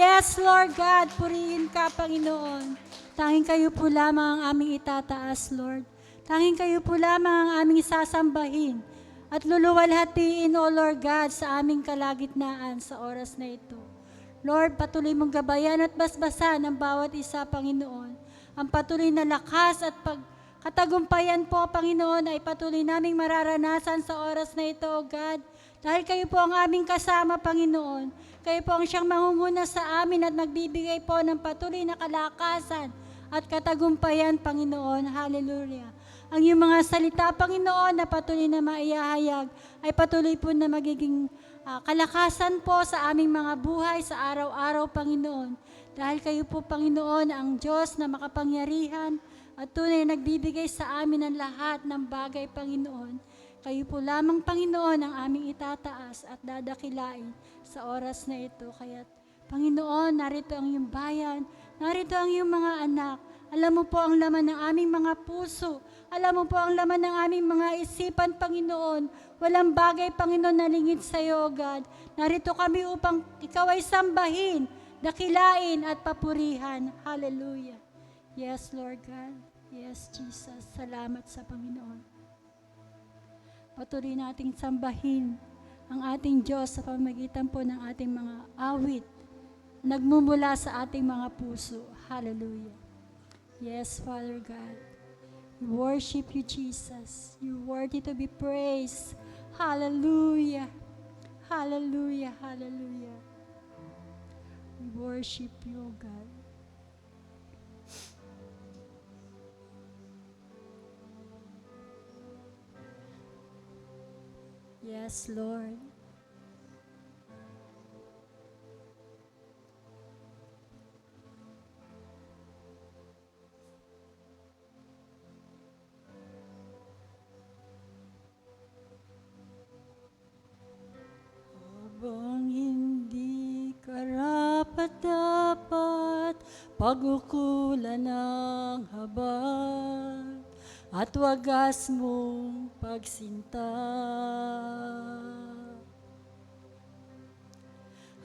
Yes, Lord God, purihin ka, Panginoon. Tanging kayo po lamang ang aming itataas, Lord. Tanging kayo po lamang ang aming sasambahin at luluwalhatiin, O Lord God, sa aming kalagitnaan sa oras na ito. Lord, patuloy mong gabayan at basbasan ang bawat isa, Panginoon. Ang patuloy na lakas at katagumpayan po, Panginoon, ay patuloy naming mararanasan sa oras na ito, O God. Dahil kayo po ang aming kasama, Panginoon. Kayo po ang siyang mangunguna sa amin at nagbibigay po ng patuloy na kalakasan at katagumpayan, Panginoon. Hallelujah. Ang iyong mga salita, Panginoon, na patuloy na maiyahayag ay patuloy po na magiging kalakasan po sa aming mga buhay sa araw-araw, Panginoon. Dahil kayo po, Panginoon, ang Diyos na makapangyarihan at tunay nagbibigay sa amin ng lahat ng bagay, Panginoon. Kayo po lamang, Panginoon, ang aming itataas at dadakilain sa oras na ito. Kaya, Panginoon, narito ang iyong bayan, narito ang iyong mga anak. Alam mo po ang laman ng aming mga puso. Alam mo po ang laman ng aming mga isipan, Panginoon. Walang bagay, Panginoon, na lingid sa iyo, God. Narito kami upang ikaw ay sambahin, dakilain at papurihan. Hallelujah. Yes, Lord God. Yes, Jesus. Salamat sa Panginoon. Patuloy nating sambahin ang ating Diyos sa pamamagitan po ng ating mga awit nagmumula sa ating mga puso. Hallelujah. Yes, Father God. We worship you, Jesus. You're worthy to be praised. Hallelujah. Hallelujah. Hallelujah. We worship you, God. Yes, Lord. Habang hindi karapat-dapat pag-ukulan ng habag at wagas mong pagsinta.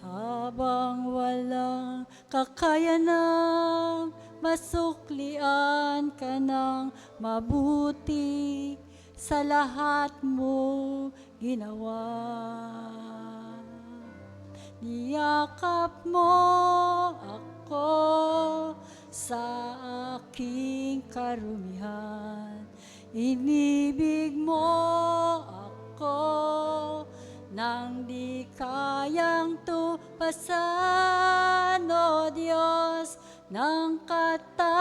Habang walang kakayanang masuklian ka ng mabuti sa lahat mo ginawa. Niyakap mo ako sa aking karumihan. Inibig mo ako nang di kayang tupasan, O Diyos, ng katarungan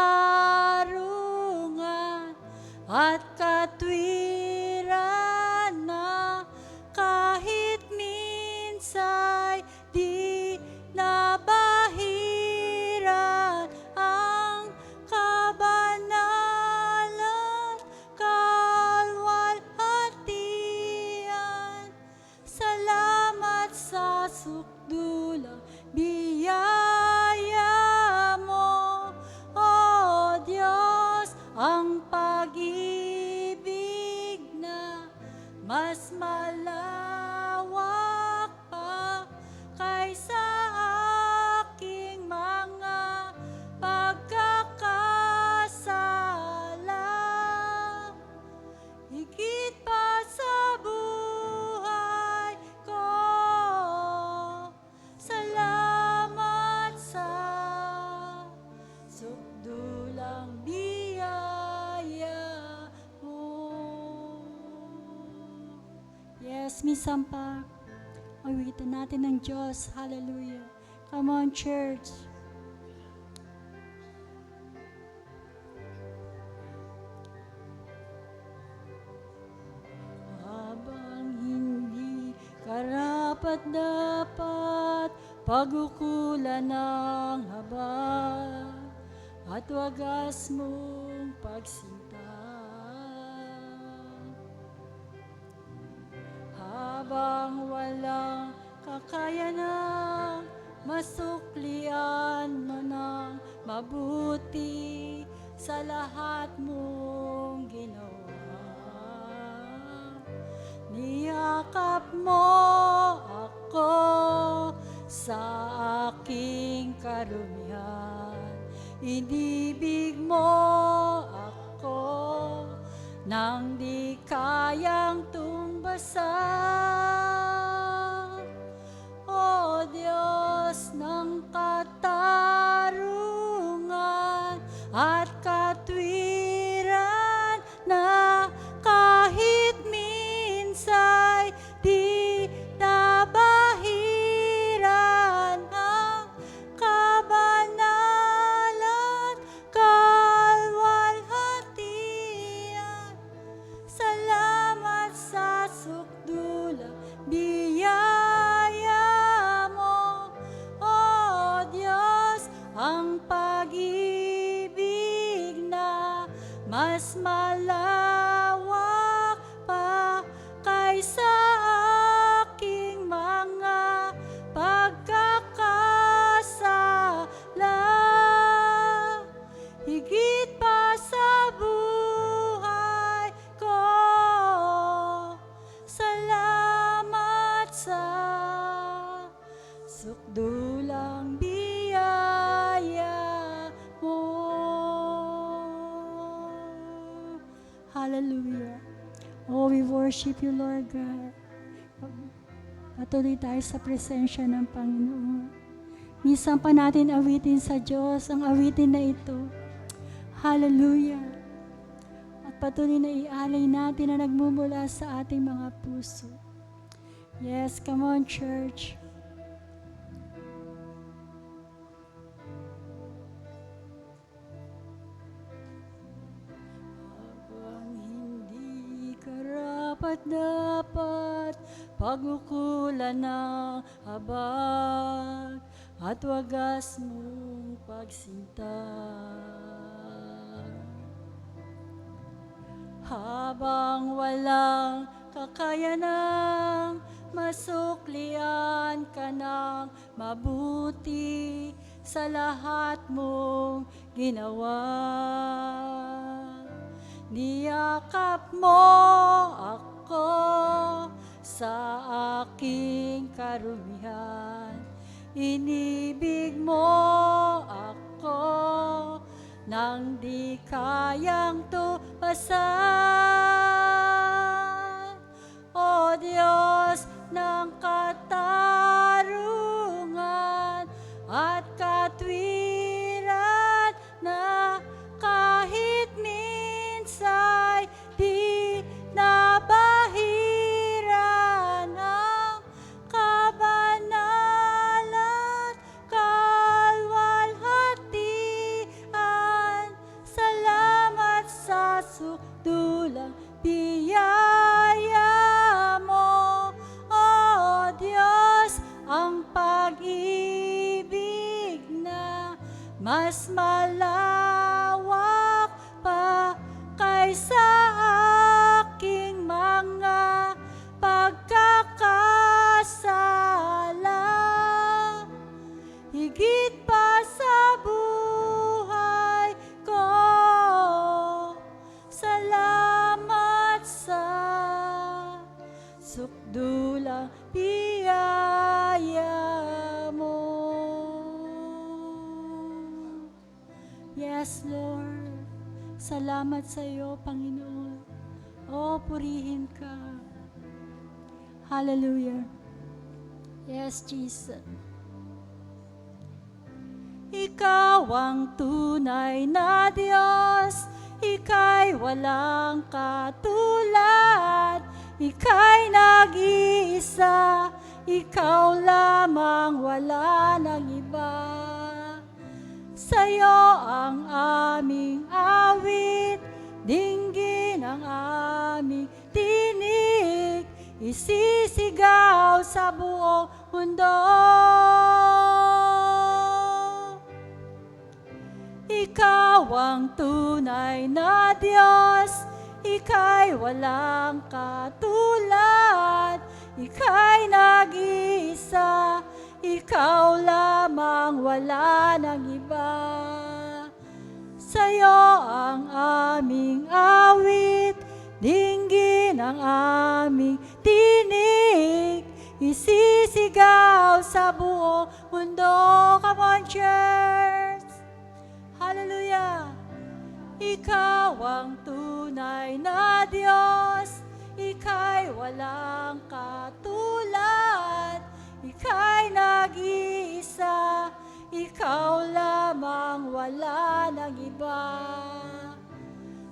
at katwiran na kahit minsa'y di nabahiran ang kabanalan, kalwalhatian. Salamat sa sukdulang biyaya mo, O Diyos, ang pag-ibig na mas malawak pa kaysa aking mga pagkakasala. Higit pa sa buhay ko, salamat sa sukdulang biyaya mo. Yes, minsan pa, awitan natin ng Diyos. Hallelujah. Come on, church. Habang hindi karapat-dapat pag-ukulan ng habag at wagas mong pagsinta. Habang walang kakayanang masuklian mo ng mabuti sa lahat mong ginawa. Niyakap mo ako sa aking karumihan. Inibig mo ako nang di kayang tumbasan. O Diyos ng katarungan at katwiran, na kahit minsa'y di nabahiran ang kabanalan, kalwalhatian. Salamat sa sukdulang biyaya mo, O Diyos, ang pag-ibig na mas malawak pa kaysa aking mga pagkakasala. Higit pa sa buhay ko, salamat sa sukdulang biyaya mo. Hallelujah. Oh, we worship you, Lord God. Patuloy tayo sa presensya ng Panginoon. Minsan pa natin awitin sa Diyos ang awitin na ito. Hallelujah. At patuloy na ialay natin na nagmumula sa ating mga puso. Yes, come on, church. Habang hindi karapat-dapat pagkukulan ng habag at wagas mong pagsinta. Habang walang kakayanang masuklian ka ng mabuti sa lahat mong ginawa. Niyakap mo ako sa aking karumihan. Inibig mo ako nang di kayang tupasan. O Diyos ng katarungan at katwiran, na kahit minsa'y di nabahiran ang kabanalan, kalwalhatian. Salamat sa sukdulang biyaya mo, O Diyos, ang pag-ibig na mas malawak pa kaysa aking mga pagkakasala. Higit pa sa buhay ko, salamat sa sukdulang biyaya mo. Yes, Lord. Salamat sa iyo, Panginoon. O, purihin ka. Hallelujah. Yes, Jesus. Ikaw ang tunay na Diyos, Ika'y walang katulad, Ika'y nag-iisa, Ikaw lamang, wala nang iba. Sa'yo ang aming awit, dinggin ang aming tinig, isisigaw sa buong mundo. Ikaw ang tunay na Diyos, Ika'y walang katulad, Ika'y nag-iisa, Ikaw lamang, wala nang iba. Sa'yo ang aming awit, dinggin ang aming tinig, isisigaw sa buong mundo. Come on, church! Hallelujah! Ikaw ang tunay na Diyos, Ika'y walang katulad, Ika'y nag-iisa, Ikaw lamang, wala nang iba.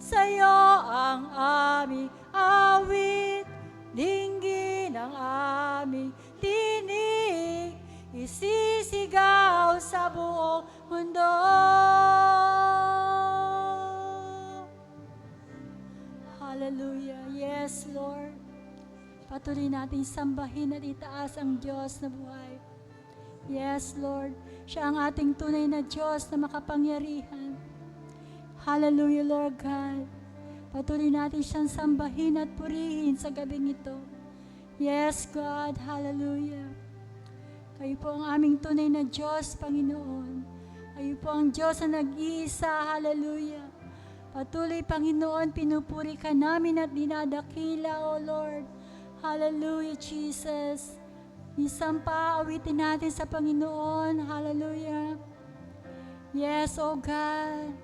Sa'yo ang aming awit, dinggin ang aming tinig, isisigaw sa buong mundo. Hallelujah. Yes, Lord. Patuloy natin sambahin at itaas ang Diyos na buhay. Yes, Lord. Siya ang ating tunay na Diyos na makapangyarihan. Hallelujah, Lord God. Patuloy natin siyang sambahin at purihin sa gabing ito. Yes, God. Hallelujah. Kayo po ang aming tunay na Diyos, Panginoon. Kayo po ang Diyos na nag-iisa. Hallelujah. Patuloy, Panginoon, pinupuri ka namin at dinadakila, O Lord. Hallelujah, Jesus. Isang pa, awitin natin sa Panginoon. Hallelujah. Yes, O God.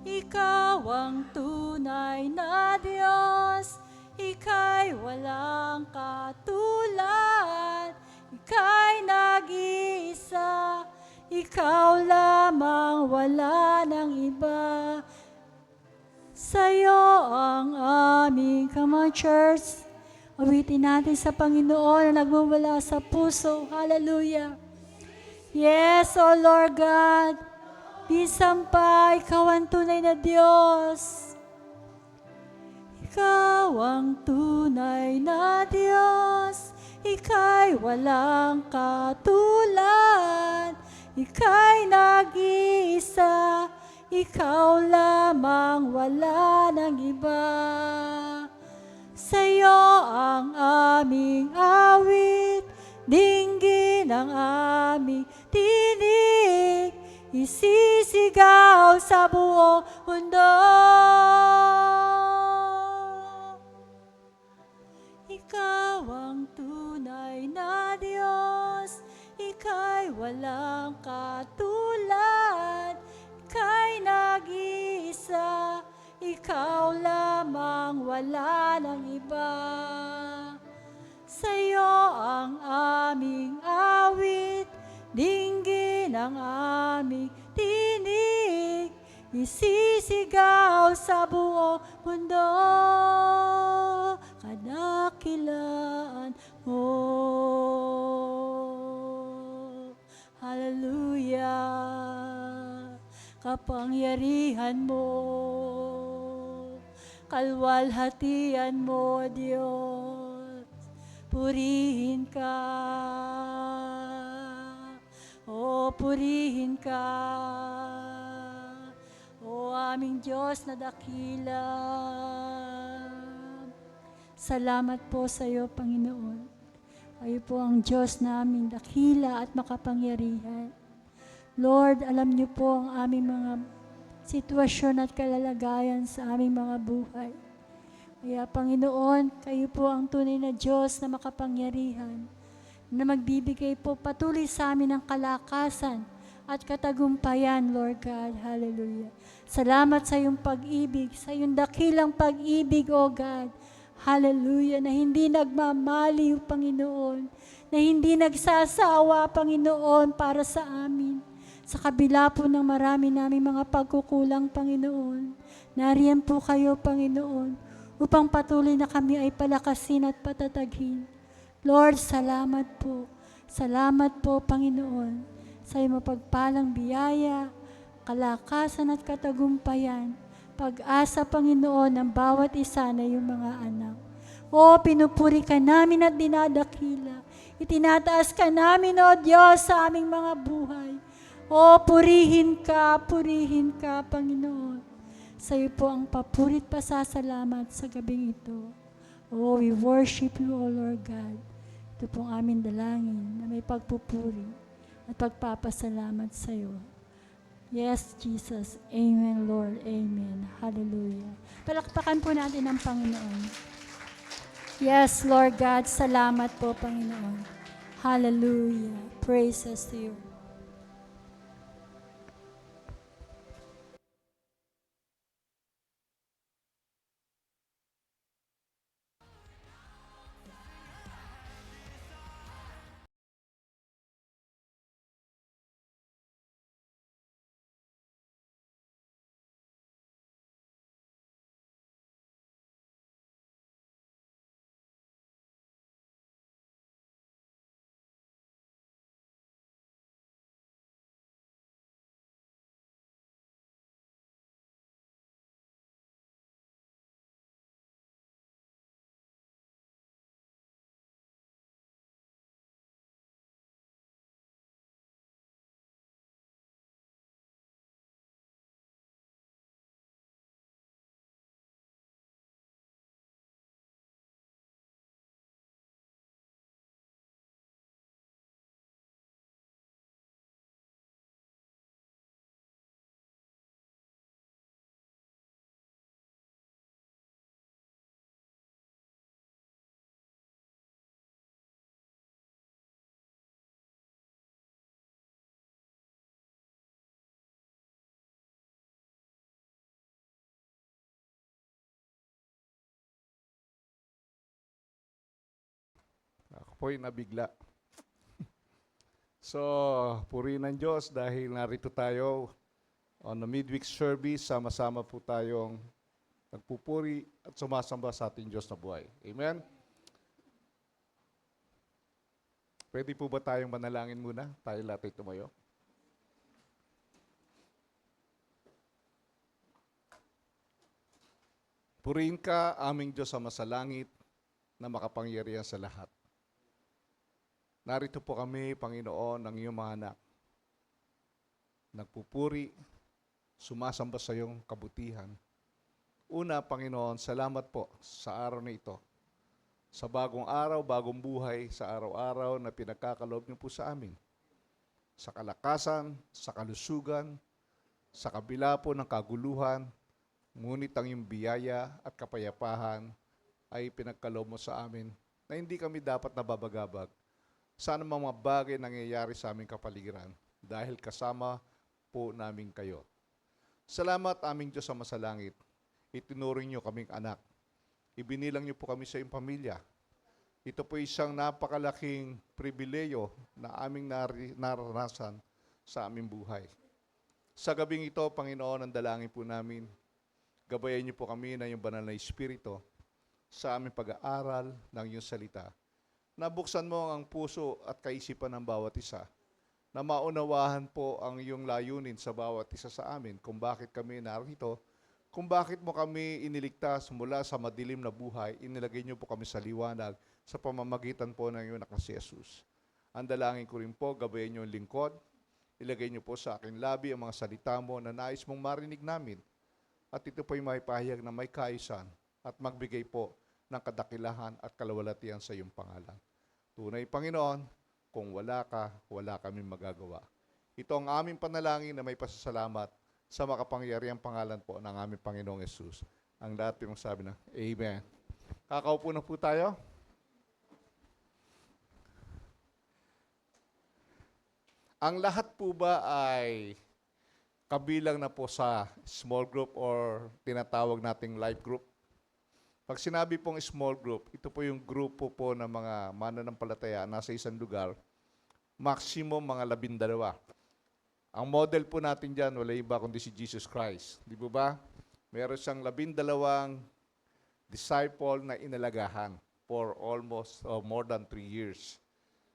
Ikaw ang tunay na Diyos, Ika'y walang katulad, Ika'y nag-iisa, Ikaw lamang, wala nang iba. Sa'yo ang aming, come on church, awitin natin sa Panginoon na nagmumula sa puso. Hallelujah. Yes, O Lord God. Isang pa, Ikaw ang tunay na Diyos. Ikaw ang tunay na Diyos, Ika'y walang katulad, Ika'y nag-iisa, Ikaw lamang, wala nang iba. Sa'yo ang aming awit, dinggin ang aming tinig, isisigaw sa buong mundo. Ikaw ang tunay na Diyos, Ika'y walang katulad, Ika'y nag-iisa, Ikaw lamang, wala nang iba. Sa'yo ang aming awit, dinggin ang aming tinig, isisigaw sa buong mundo, kadakilaan mo. Hallelujah. Kapangyarihan mo, kalwalhatian mo, Diyos, purihin ka. O purihin ka, O aming Diyos na dakila. Salamat po sa iyo, Panginoon. Kayo po ang Diyos namin, dakila at makapangyarihan. Lord, alam niyo po ang aming mga sitwasyon at kalalagayan sa aming mga buhay. Kaya, Panginoon, kayo po ang tunay na Diyos na makapangyarihan, na magbibigay po patuloy sa amin ng kalakasan at katagumpayan, Lord God. Hallelujah. Salamat sa iyong pag-ibig, sa iyong dakilang pag-ibig, O God. Hallelujah. Na hindi nagmamaliw, Panginoon. Na hindi nagsasawa, Panginoon, para sa amin. Sa kabila po ng marami naming mga pagkukulang, Panginoon. Nariyan po kayo, Panginoon, upang patuloy na kami ay palakasin at patatagin. Lord, salamat po. Salamat po, Panginoon, sa iyong mapagpalang biyaya, kalakasan at katagumpayan, pag-asa, Panginoon, ng bawat isa na iyong mga anak. O, pinupuri ka namin at dinadakila. Itinataas ka namin, O Diyos, sa aming mga buhay. O, purihin ka, Panginoon. Sa iyo po ang papurit pasasalamat sa gabing ito. Oh, we worship you, O Lord God. Ito pong aming dalangin na may pagpupuri at pagpapasalamat sa iyo. Yes, Jesus. Amen, Lord. Amen. Hallelujah. Palakpakan po natin ang Panginoon. Yes, Lord God. Salamat po, Panginoon. Hallelujah. Praises to you. Ako po'y nabigla. So, purihin ng Diyos dahil narito tayo on the midweek service, sama-sama po tayong nagpupuri at sumasamba sa ating Diyos na buhay. Amen? Pwede po ba tayong manalangin muna? Tayo lahat ay tumayo. Purihin ka, aming Diyos sa masalangit na makapangyarihan sa lahat. Narito po kami, Panginoon, ng iyong mga anak. Nagpupuri, sumasamba sa iyong kabutihan. Una, Panginoon, salamat po sa araw na ito. Sa bagong araw, bagong buhay, sa araw-araw na pinagkakaloob niyo po sa amin. Sa kalakasan, sa kalusugan, sa kabila po ng kaguluhan, ngunit ang iyong biyaya at kapayapahan ay pinagkaloob mo sa amin na hindi kami dapat nababagabag sa anumang mga bagay nangyayari sa aming kapaligiran dahil kasama po namin kayo. Salamat aming Diyos sa masalangit. Itinuring niyo kaming anak. Ibinilang niyo po kami sa iyong pamilya. Ito po isang napakalaking pribileyo na aming naranasan sa aming buhay. Sa gabing ito, Panginoon, ang dalangin po namin, gabayan niyo po kami na iyong banal na Espiritu sa aming pag-aaral ng iyong salita. Nabuksan mo ang puso at kaisipan ng bawat isa na maunawahan po ang iyong layunin sa bawat isa sa amin kung bakit kami narito, kung bakit mo kami iniligtas mula sa madilim na buhay, inilagay niyo po kami sa liwanag sa pamamagitan po ng iyong anak na si Jesus. Ang dalangin ko rin po, gabayan niyo ang lingkod, ilagay niyo po sa aking labi ang mga salita mo na nais mong marinig namin at ito po'y may pahayag na may kaisan at magbigay po ng kadakilahan at kalawalatian sa iyong pangalan. Tunay, Panginoon, kung wala ka, wala kami magagawa. Ito ang aming panalangin na may pasasalamat sa makapangyarihang pangalan po ng aming Panginoong Yesus. Ang lahat yung sabi na, Amen. Kakaupo na po tayo. Ang lahat po ba ay kabilang na po sa small group or tinatawag nating life group? Pag sinabi pong small group, ito po yung grupo po ng mga mananampalataya nasa isang lugar, maximum mga 12. Ang model po natin dyan, wala iba kundi si Jesus Christ. Di ba ba? Meron siyang 12 disciple na inalagahan for almost more than 3 years.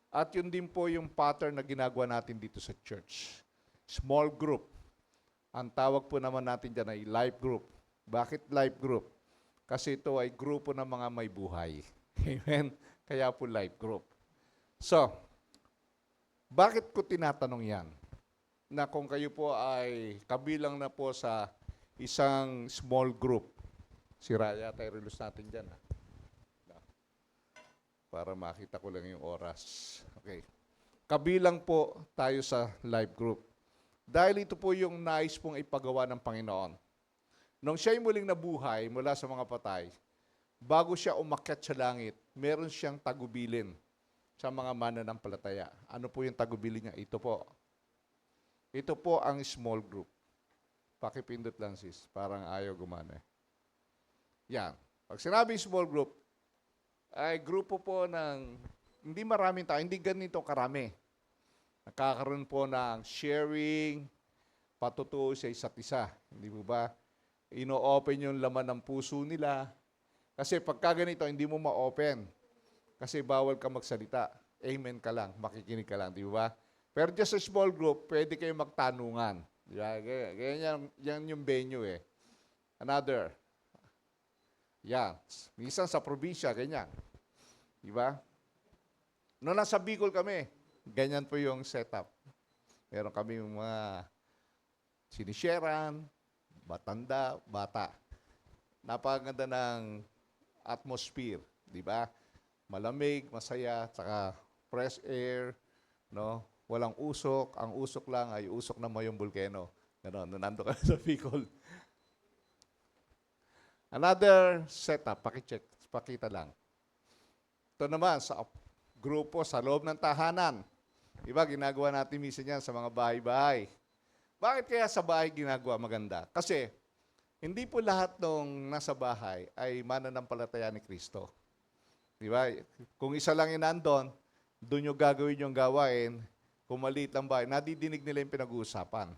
At yun din po yung pattern na ginagawa natin dito sa church. Small group. Ang tawag po naman natin dyan ay life group. Bakit life group? Kasi ito ay grupo ng mga may buhay. Amen? Kaya po life group. So, bakit ko tinatanong yan? Na kung kayo po ay kabilang na po sa isang small group. Si Raya, tayo relus natin dyan. Ha? Para makita ko lang yung oras. Okay. Kabilang po tayo sa life group. Dahil ito po yung nais pong ipagawa ng Panginoon. Nung siya'y muling nabuhay mula sa mga patay, bago siya umakyat sa langit, meron siyang tagubilin sa mga mananampalataya. Ano po yung tagubilin niya? Ito po. Ito po ang small group. Pakipindot lang sis, parang ayaw gumana. Yan. Pag sinabing small group, ay grupo po ng hindi maraming tao, hindi ganito karami. Nakakaroon po ng sharing, patutuo sa isa't isa. Hindi po ba? Ino-open yung laman ng puso nila. Kasi pagka ganito, hindi mo ma-open. Kasi bawal ka magsalita. Amen ka lang, makikinig ka lang, di ba? Pero just a small group, pwede kayo magtanungan. Di ba? Yan yung venue eh. Another. Yan. Minsan sa probinsya, ganyan. Di ba? Noong nasa Bicol kami, ganyan po yung setup. Meron kami yung mga sinisharan, matanda, bata. Napakaganda ng atmosphere, di ba? Malamig, masaya, saka fresh air, no? Walang usok. Ang usok lang ay usok ng Mayong Volcano. Ganon, nando ka sa Bicol. Another setup, pakicheck, pakita lang. Ito naman, sa grupo sa loob ng tahanan. Diba, ginagawa natin minsan yan sa mga bahay-bahay. Bakit kaya sa bahay ginagawa maganda? Kasi, hindi po lahat ng nasa bahay ay mananampalataya ni Kristo. Diba? Kung isa lang yung nandun, doon yung gagawin yung gawain, kung maliit lang bahay, nadidinig nila yung pinag-uusapan.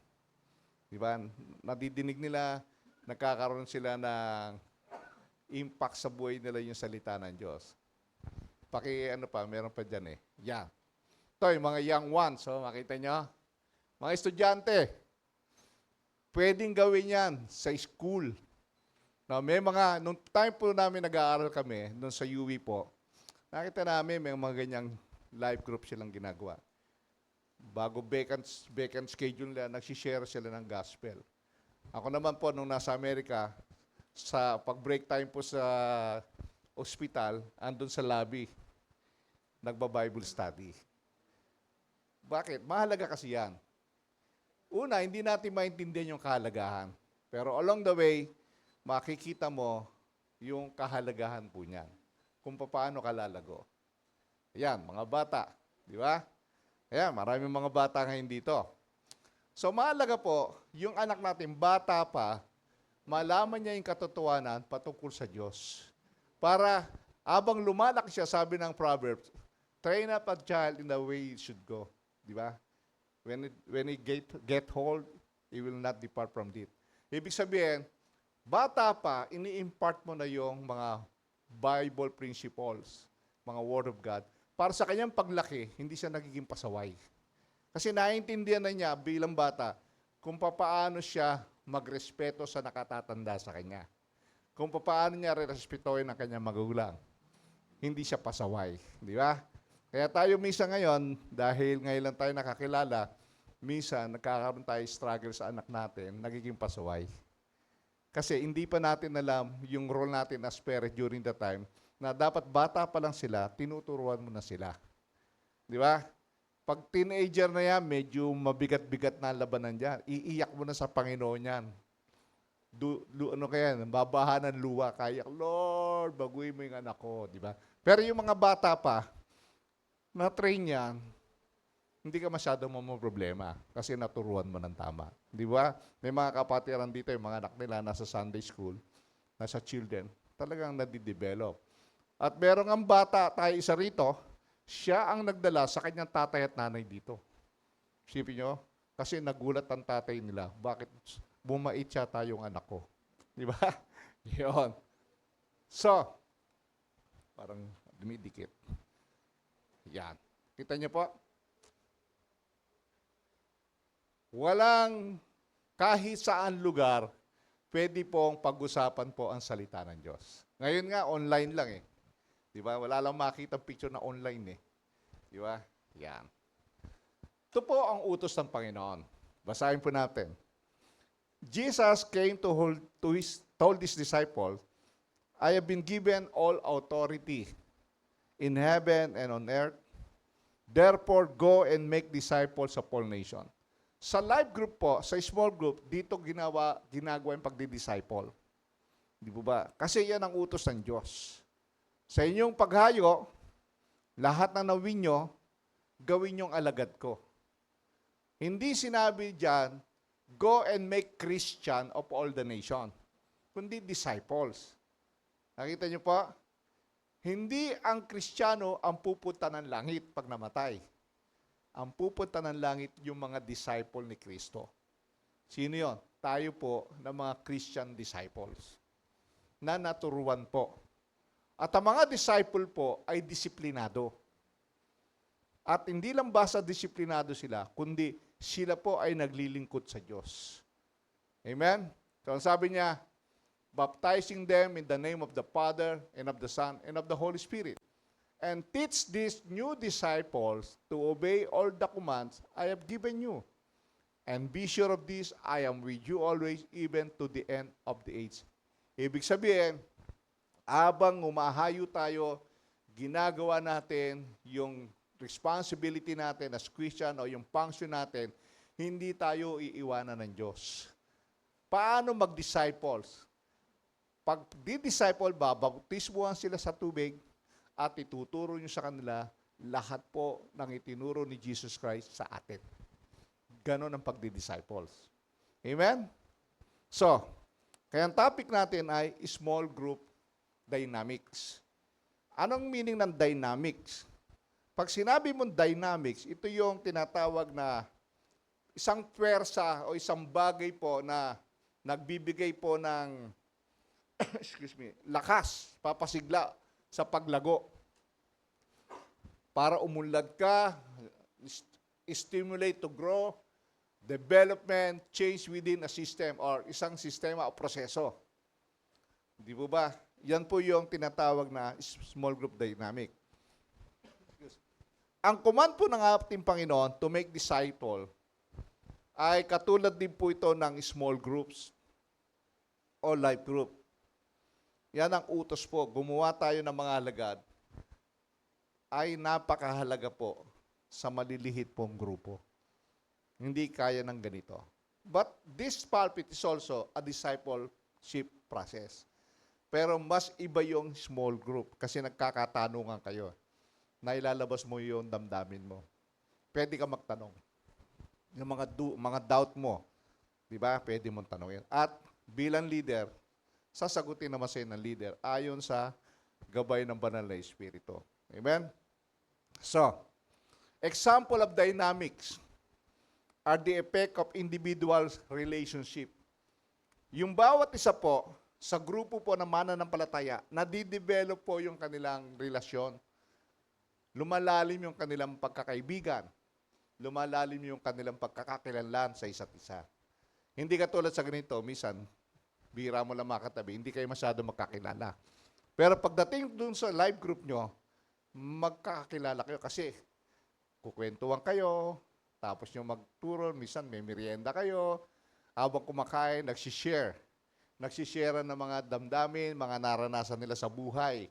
Diba? Nadidinig nila, nagkakaroon sila ng impact sa buhay nila yung salita ng Diyos. Meron pa dyan eh. Yan. Ito, yung mga young ones. So, makita nyo? Mga estudyante, pwedeng gawin yan sa school. Now, nung time po namin nag-aaral kami, doon sa UWI po, nakita namin may mga ganyang life group silang ginagawa. Bago vacant schedule nila, nagsishare sila ng gospel. Ako naman po, nung nasa Amerika, sa pag-break time po sa ospital, andun sa lobby, nagba-Bible study. Bakit? Mahalaga kasi yan. Una, hindi natin maintindihan yung kahalagahan. Pero along the way, makikita mo yung kahalagahan po niyan. Kung paano ka lalago. Ayan, mga bata. Di ba? Ayan, maraming mga bata ngayon dito. So, mahalaga po, yung anak natin, bata pa, malaman niya yung katotohanan patungkol sa Diyos. Para, abang lumalaki siya, sabi ng Proverbs, train up a child in the way he should go. Di ba? When he get hold, he will not depart from it. Ibig sabihin, bata pa, ini-impart mo na yung mga Bible principles, mga Word of God, para sa kanyang paglaki, hindi siya nagiging pasaway. Kasi naiintindihan na niya bilang bata kung paano siya magrespeto sa nakatatanda sa kanya. Kung paano niya rerespetuhin ang kanyang magulang. Hindi siya pasaway. Di ba? Kaya tayo minsan ngayon, dahil ngayon lang tayo nakakilala, minsan nagkakaroon tayo struggle sa anak natin, nagiging pasaway. Kasi hindi pa natin alam yung role natin as parent during the time na dapat bata pa lang sila, tinuturuan mo na sila. Di ba? Pag teenager na yan, medyo mabigat-bigat na labanan dyan. Iiyak mo na sa Panginoon yan. Babahan ng luwa, kaya, Lord, baguhin mo yung anak ko. Di ba? Pero yung mga bata pa, na-train yan, hindi ka masyadong problema kasi naturuan mo ng tama. Di ba? May mga kapatiran dito, yung mga anak nila nasa Sunday school, nasa children, talagang nadidevelop. At merong ang bata, tayo isa rito, siya ang nagdala sa kanyang tatay at nanay dito. Isipin nyo, kasi nagulat ang tatay nila, bakit bumait siya tayong anak ko? Di ba? Yun. So, parang dumidikit. Yan. Kita niyo po? Walang kahit saan lugar, pwede pong pag-usapan po ang salita ng Diyos. Ngayon nga, online lang eh. Di ba? Wala lang makita picture na online eh. Di ba? Yan. Ito po ang utos ng Panginoon. Basahin po natin. Jesus came told his disciples, I have been given all authority in heaven and on earth. Therefore, go and make disciples of all nations. Sa life group po, sa small group, dito ginagawa yung pagdi-disciple. Di po ba? Kasi yan ang utos ng Diyos. Sa inyong paghayo, lahat na nawin nyo, gawin yung alagad ko. Hindi sinabi diyan, go and make Christian of all the nation, kundi disciples. Nakita niyo po? Hindi ang Kristiyano ang pupunta ng langit pag namatay. Ang pupunta ng langit yung mga disciple ni Kristo. Sino yon? Tayo po na mga Christian disciples na naturuan po. At ang mga disciple po ay disiplinado. At hindi lang basta disiplinado sila, kundi sila po ay naglilingkod sa Diyos. Amen? So sabi niya, baptizing them in the name of the Father, and of the Son, and of the Holy Spirit. And teach these new disciples to obey all the commands I have given you. And be sure of this, I am with you always, even to the end of the age. Ibig sabihin, habang umahayo tayo, ginagawa natin yung responsibility natin as Christian o yung function natin, hindi tayo iiwanan ng Diyos. Paano mag-disciples? Pag di-disciple ba, baptismuhan sila sa tubig at ituturo nyo sa kanila lahat po ng itinuro ni Jesus Christ sa atin. Ganon ang pagdi-disciples. Amen? So, kaya ang topic natin ay small group dynamics. Anong meaning ng dynamics? Pag sinabi mong dynamics, ito yung tinatawag na isang pwersa o isang bagay po na nagbibigay po ng lakas, papasigla sa paglago. Para umunlad ka, stimulate to grow, development, change within a system or isang sistema o proseso. Di po ba? Yan po yung tinatawag na small group dynamic. Ang command po ng ating Panginoon to make disciple ay katulad din po ito ng small groups o life group. Yan ang utos po. Gumawa tayo ng mga alagad ay napakahalaga po sa malilihit pong grupo. Hindi kaya ng ganito. But this pulpit is also a discipleship process. Pero mas iba yung small group kasi nagkakatanungan kayo na ilalabas mo yung damdamin mo. Pwede ka magtanong. Yung mga doubt mo, di ba? Pwede mong tanongin. At bilang leader, sasagutin naman sa'yo ng leader ayon sa gabay ng banal na Espiritu. Amen? So, example of dynamics are the effect of individual relationship. Yung bawat isa po, sa grupo po ng mananampalataya, nadidevelop po yung kanilang relasyon. Lumalalim yung kanilang pagkakaibigan. Lumalalim yung kanilang pagkakakilanlan sa isa't isa. Hindi katulad sa ganito, minsan, bira mo lang makatabi, hindi kayo masyado magkakilala. Pero pagdating dun sa live group nyo, magkakakilala kayo kasi kukwentuhan kayo, tapos nyo magturo, minsan may merienda kayo, habang kumakain, nagsishare. Nagsishare ng mga damdamin, mga naranasan nila sa buhay.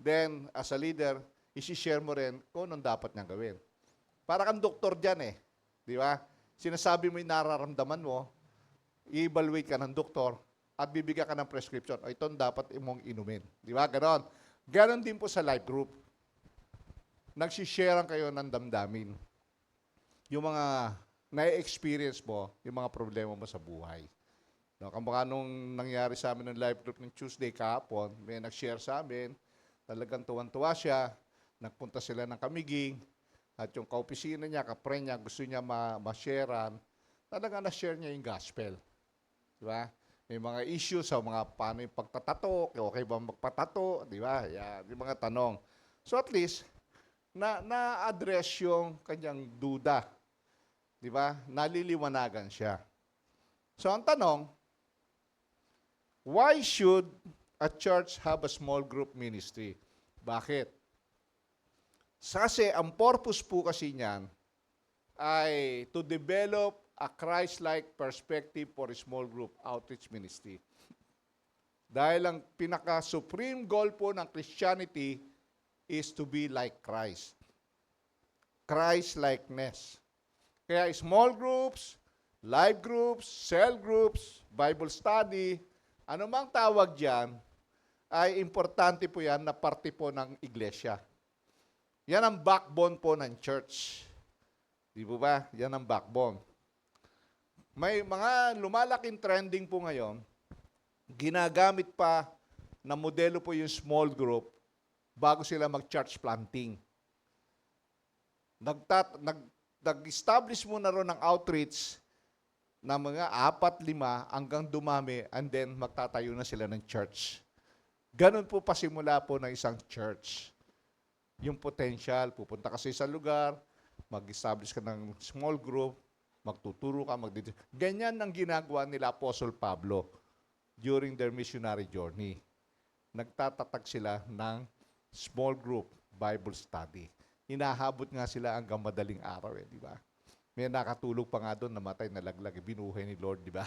Then, as a leader, isishare mo rin kung anong dapat niyang gawin. Para kang doktor dyan eh. Di ba? Sinasabi mo yung nararamdaman mo, i-evaluate ka ng doktor, at bibigyan ka ng prescription. O, ito dapat mong inumin. Di ba? Ganon. Ganon din po sa life group. Nagsisharean kayo ng damdamin. Yung mga na-experience mo, yung mga problema mo sa buhay. No, kamukha nung nangyari sa amin ng life group ng Tuesday kahapon, may nag-share sa amin, talagang tuwan-tuwa siya, nagpunta sila ng Kamiging, at yung kaopisina niya, kapre niya, gusto niya ma-sharean, talagang na-share niya yung gospel. Di ba? May mga issues sa mga paano yung pagtatato, okay ba magpatato, di ba? Yan, yung mga tanong. So at least, na-address yung kanyang duda. Di ba? Naliliwanagan siya. So ang tanong, why should a church have a small group ministry? Bakit? Kasi ang purpose po kasi niyan ay to develop a Christ-like perspective for a small group outreach ministry. Dahil ang pinaka-supreme goal po ng Christianity is to be like Christ. Christ-likeness. Kaya small groups, live groups, cell groups, Bible study, ano mang tawag diyan, ay importante po yan na parte po ng iglesia. Yan ang backbone po ng church. Di po ba? Yan ang backbone. May mga lumalaking trending po ngayon, ginagamit pa na modelo po yung small group bago sila mag-church planting. Nag-establish muna ron ng outreach na mga 4-5 hanggang dumami and then magtatayo na sila ng church. Ganun po pasimula po ng isang church. Yung potential, pupunta kasi sa lugar, mag-establish ka ng small group, magtuturo ka, ganyan ang ginagawa nila Apostle Pablo during their missionary journey. Nagtatatag sila ng small group Bible study. Hinahabot nga sila hanggang madaling araw, di ba? May nakatulog pa nga doon, namatay, nalaglag, binuhay ni Lord, di ba?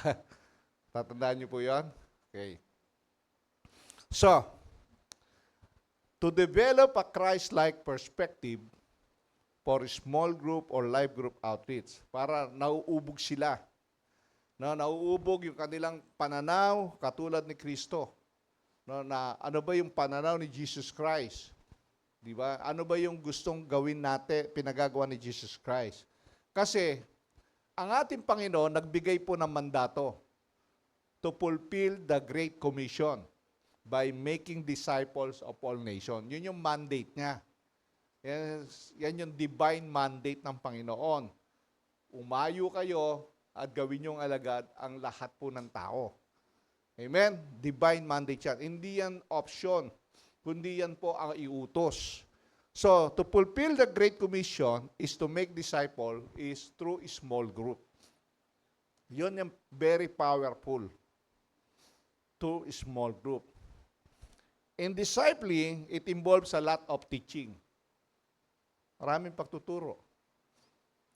Tatandaan niyo po yan? Okay. So, to develop a Christ-like perspective for small group or live group outreach, para nauubog sila. No, nauubog yung kanilang pananaw katulad ni Kristo. No, na ano ba yung pananaw ni Jesus Christ? Di ba? Ano ba yung gustong gawin natin, pinagagawa ni Jesus Christ? Kasi, ang ating Panginoon, nagbigay po ng mandato to fulfill the Great Commission by making disciples of all nations. Yun yung mandate niya. Yan yung divine mandate ng Panginoon. Umayo kayo at gawin yung alagad ang lahat po ng tao. Amen? Divine mandate yan. Hindi yan option, kundi yan po ang iutos. So, to fulfill the Great Commission is to make disciple is through a small group. Yun yung very powerful. To a small group. In discipling, it involves a lot of teaching. Maraming pagtuturo.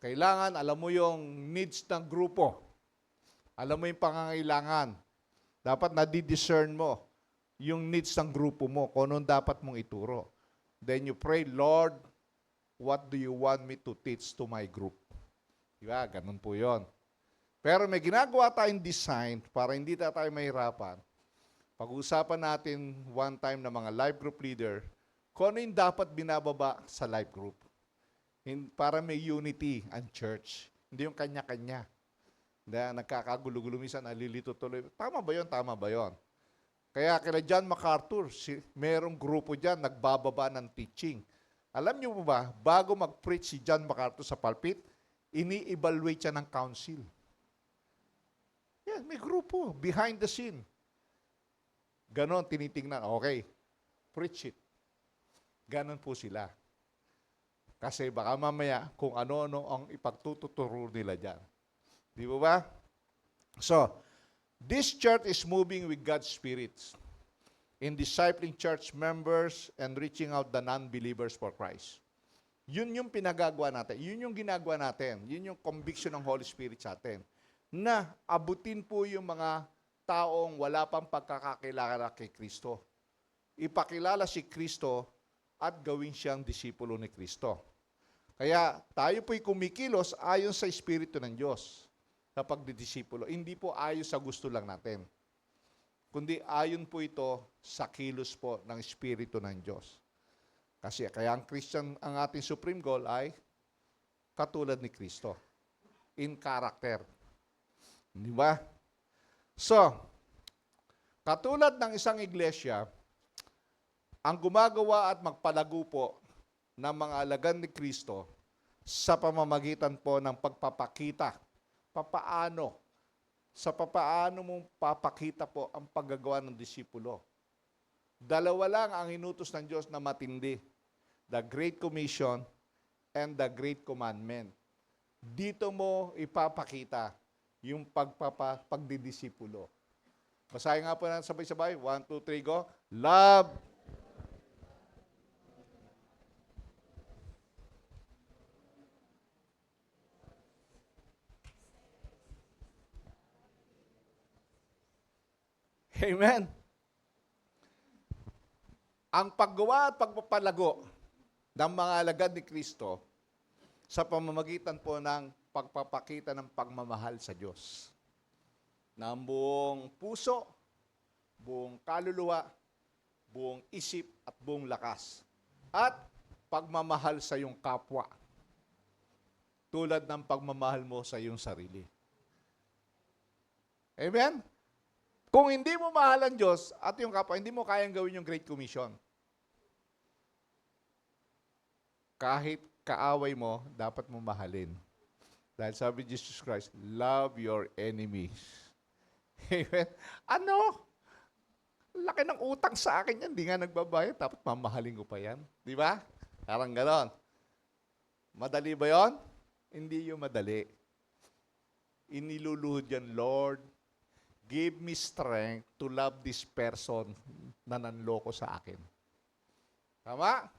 Kailangan, alam mo yung needs ng grupo. Alam mo yung pangangailangan. Dapat nadidiscern mo yung needs ng grupo mo, kung anong dapat mong ituro. Then you pray, Lord, what do you want me to teach to my group? Diba? Ganun po yon. Pero may ginagawa tayong design para hindi tayo mahirapan. Pag-uusapan natin one time na mga live group leader, kung ano yung dapat binababa sa live group. Para may unity ang church. Hindi yung kanya-kanya. Nagkakagulo-gulo minsan, nalilito tuloy. Tama ba yun? Tama ba yun? Kaya kila John MacArthur, merong grupo dyan, nagbababa ng teaching. Alam niyo po ba, bago mag-preach si John MacArthur sa pulpit, ini-evaluate siya ng council. Yan, may grupo, behind the scene. Ganon, tinitingnan, okay, preach it. Ganon po sila. Kasi baka mamaya, kung ano-ano ang ipagtuturo nila dyan. Di ba? So, this church is moving with God's Spirit in discipling church members and reaching out the non-believers for Christ. Yun yung pinagagawa natin. Yun yung ginagawa natin. Yun yung conviction ng Holy Spirit sa atin. Na abutin po yung mga taong wala pang pagkakakilala kay Kristo. Ipakilala si Kristo at gawin siyang disipulo ni Kristo. Kaya tayo po'y kumikilos ayon sa Espiritu ng Diyos sa pagdidisipulo. Hindi po ayon sa gusto lang natin. Kundi ayon po ito sa kilos po ng Espiritu ng Diyos. Kasi kaya ang Christian, ang ating supreme goal ay katulad ni Kristo. In character. Di ba? So, katulad ng isang iglesia, ang gumagawa at magpalago po ng mga alagad ni Kristo sa pamamagitan po ng pagpapakita. Papaano? Sa papaano mong papakita po ang paggagawa ng disipulo. Dalawa lang ang inutos ng Diyos na matindi. The Great Commission and the Great Commandment. Dito mo ipapakita yung pagdidisipulo. Basahin nga po natin sabay-sabay. 1, 2, 3, go. Love. Amen. Ang paggawa at pagpapalago ng mga alagad ni Kristo sa pamamagitan po ng pagpapakita ng pagmamahal sa Diyos. Ng buong puso, buong kaluluwa, buong isip at buong lakas. At pagmamahal sa iyong kapwa. Tulad ng pagmamahal mo sa iyong sarili. Amen? Kung hindi mo mahal ang Diyos at yung kapwa, hindi mo kayang gawin yung Great Commission. Kahit kaaway mo, dapat mo mahalin. Dahil sabi Jesus Christ, love your enemies. Amen? Ano? Laki ng utang sa akin yan. Hindi nga nagbabayad. Dapat mamahalin ko pa yan. Di ba? Parang ganon. Madali ba yon? Hindi yung madali. Iniluluhod yan, Lord, give me strength to love this person na nanloko sa akin. Tama?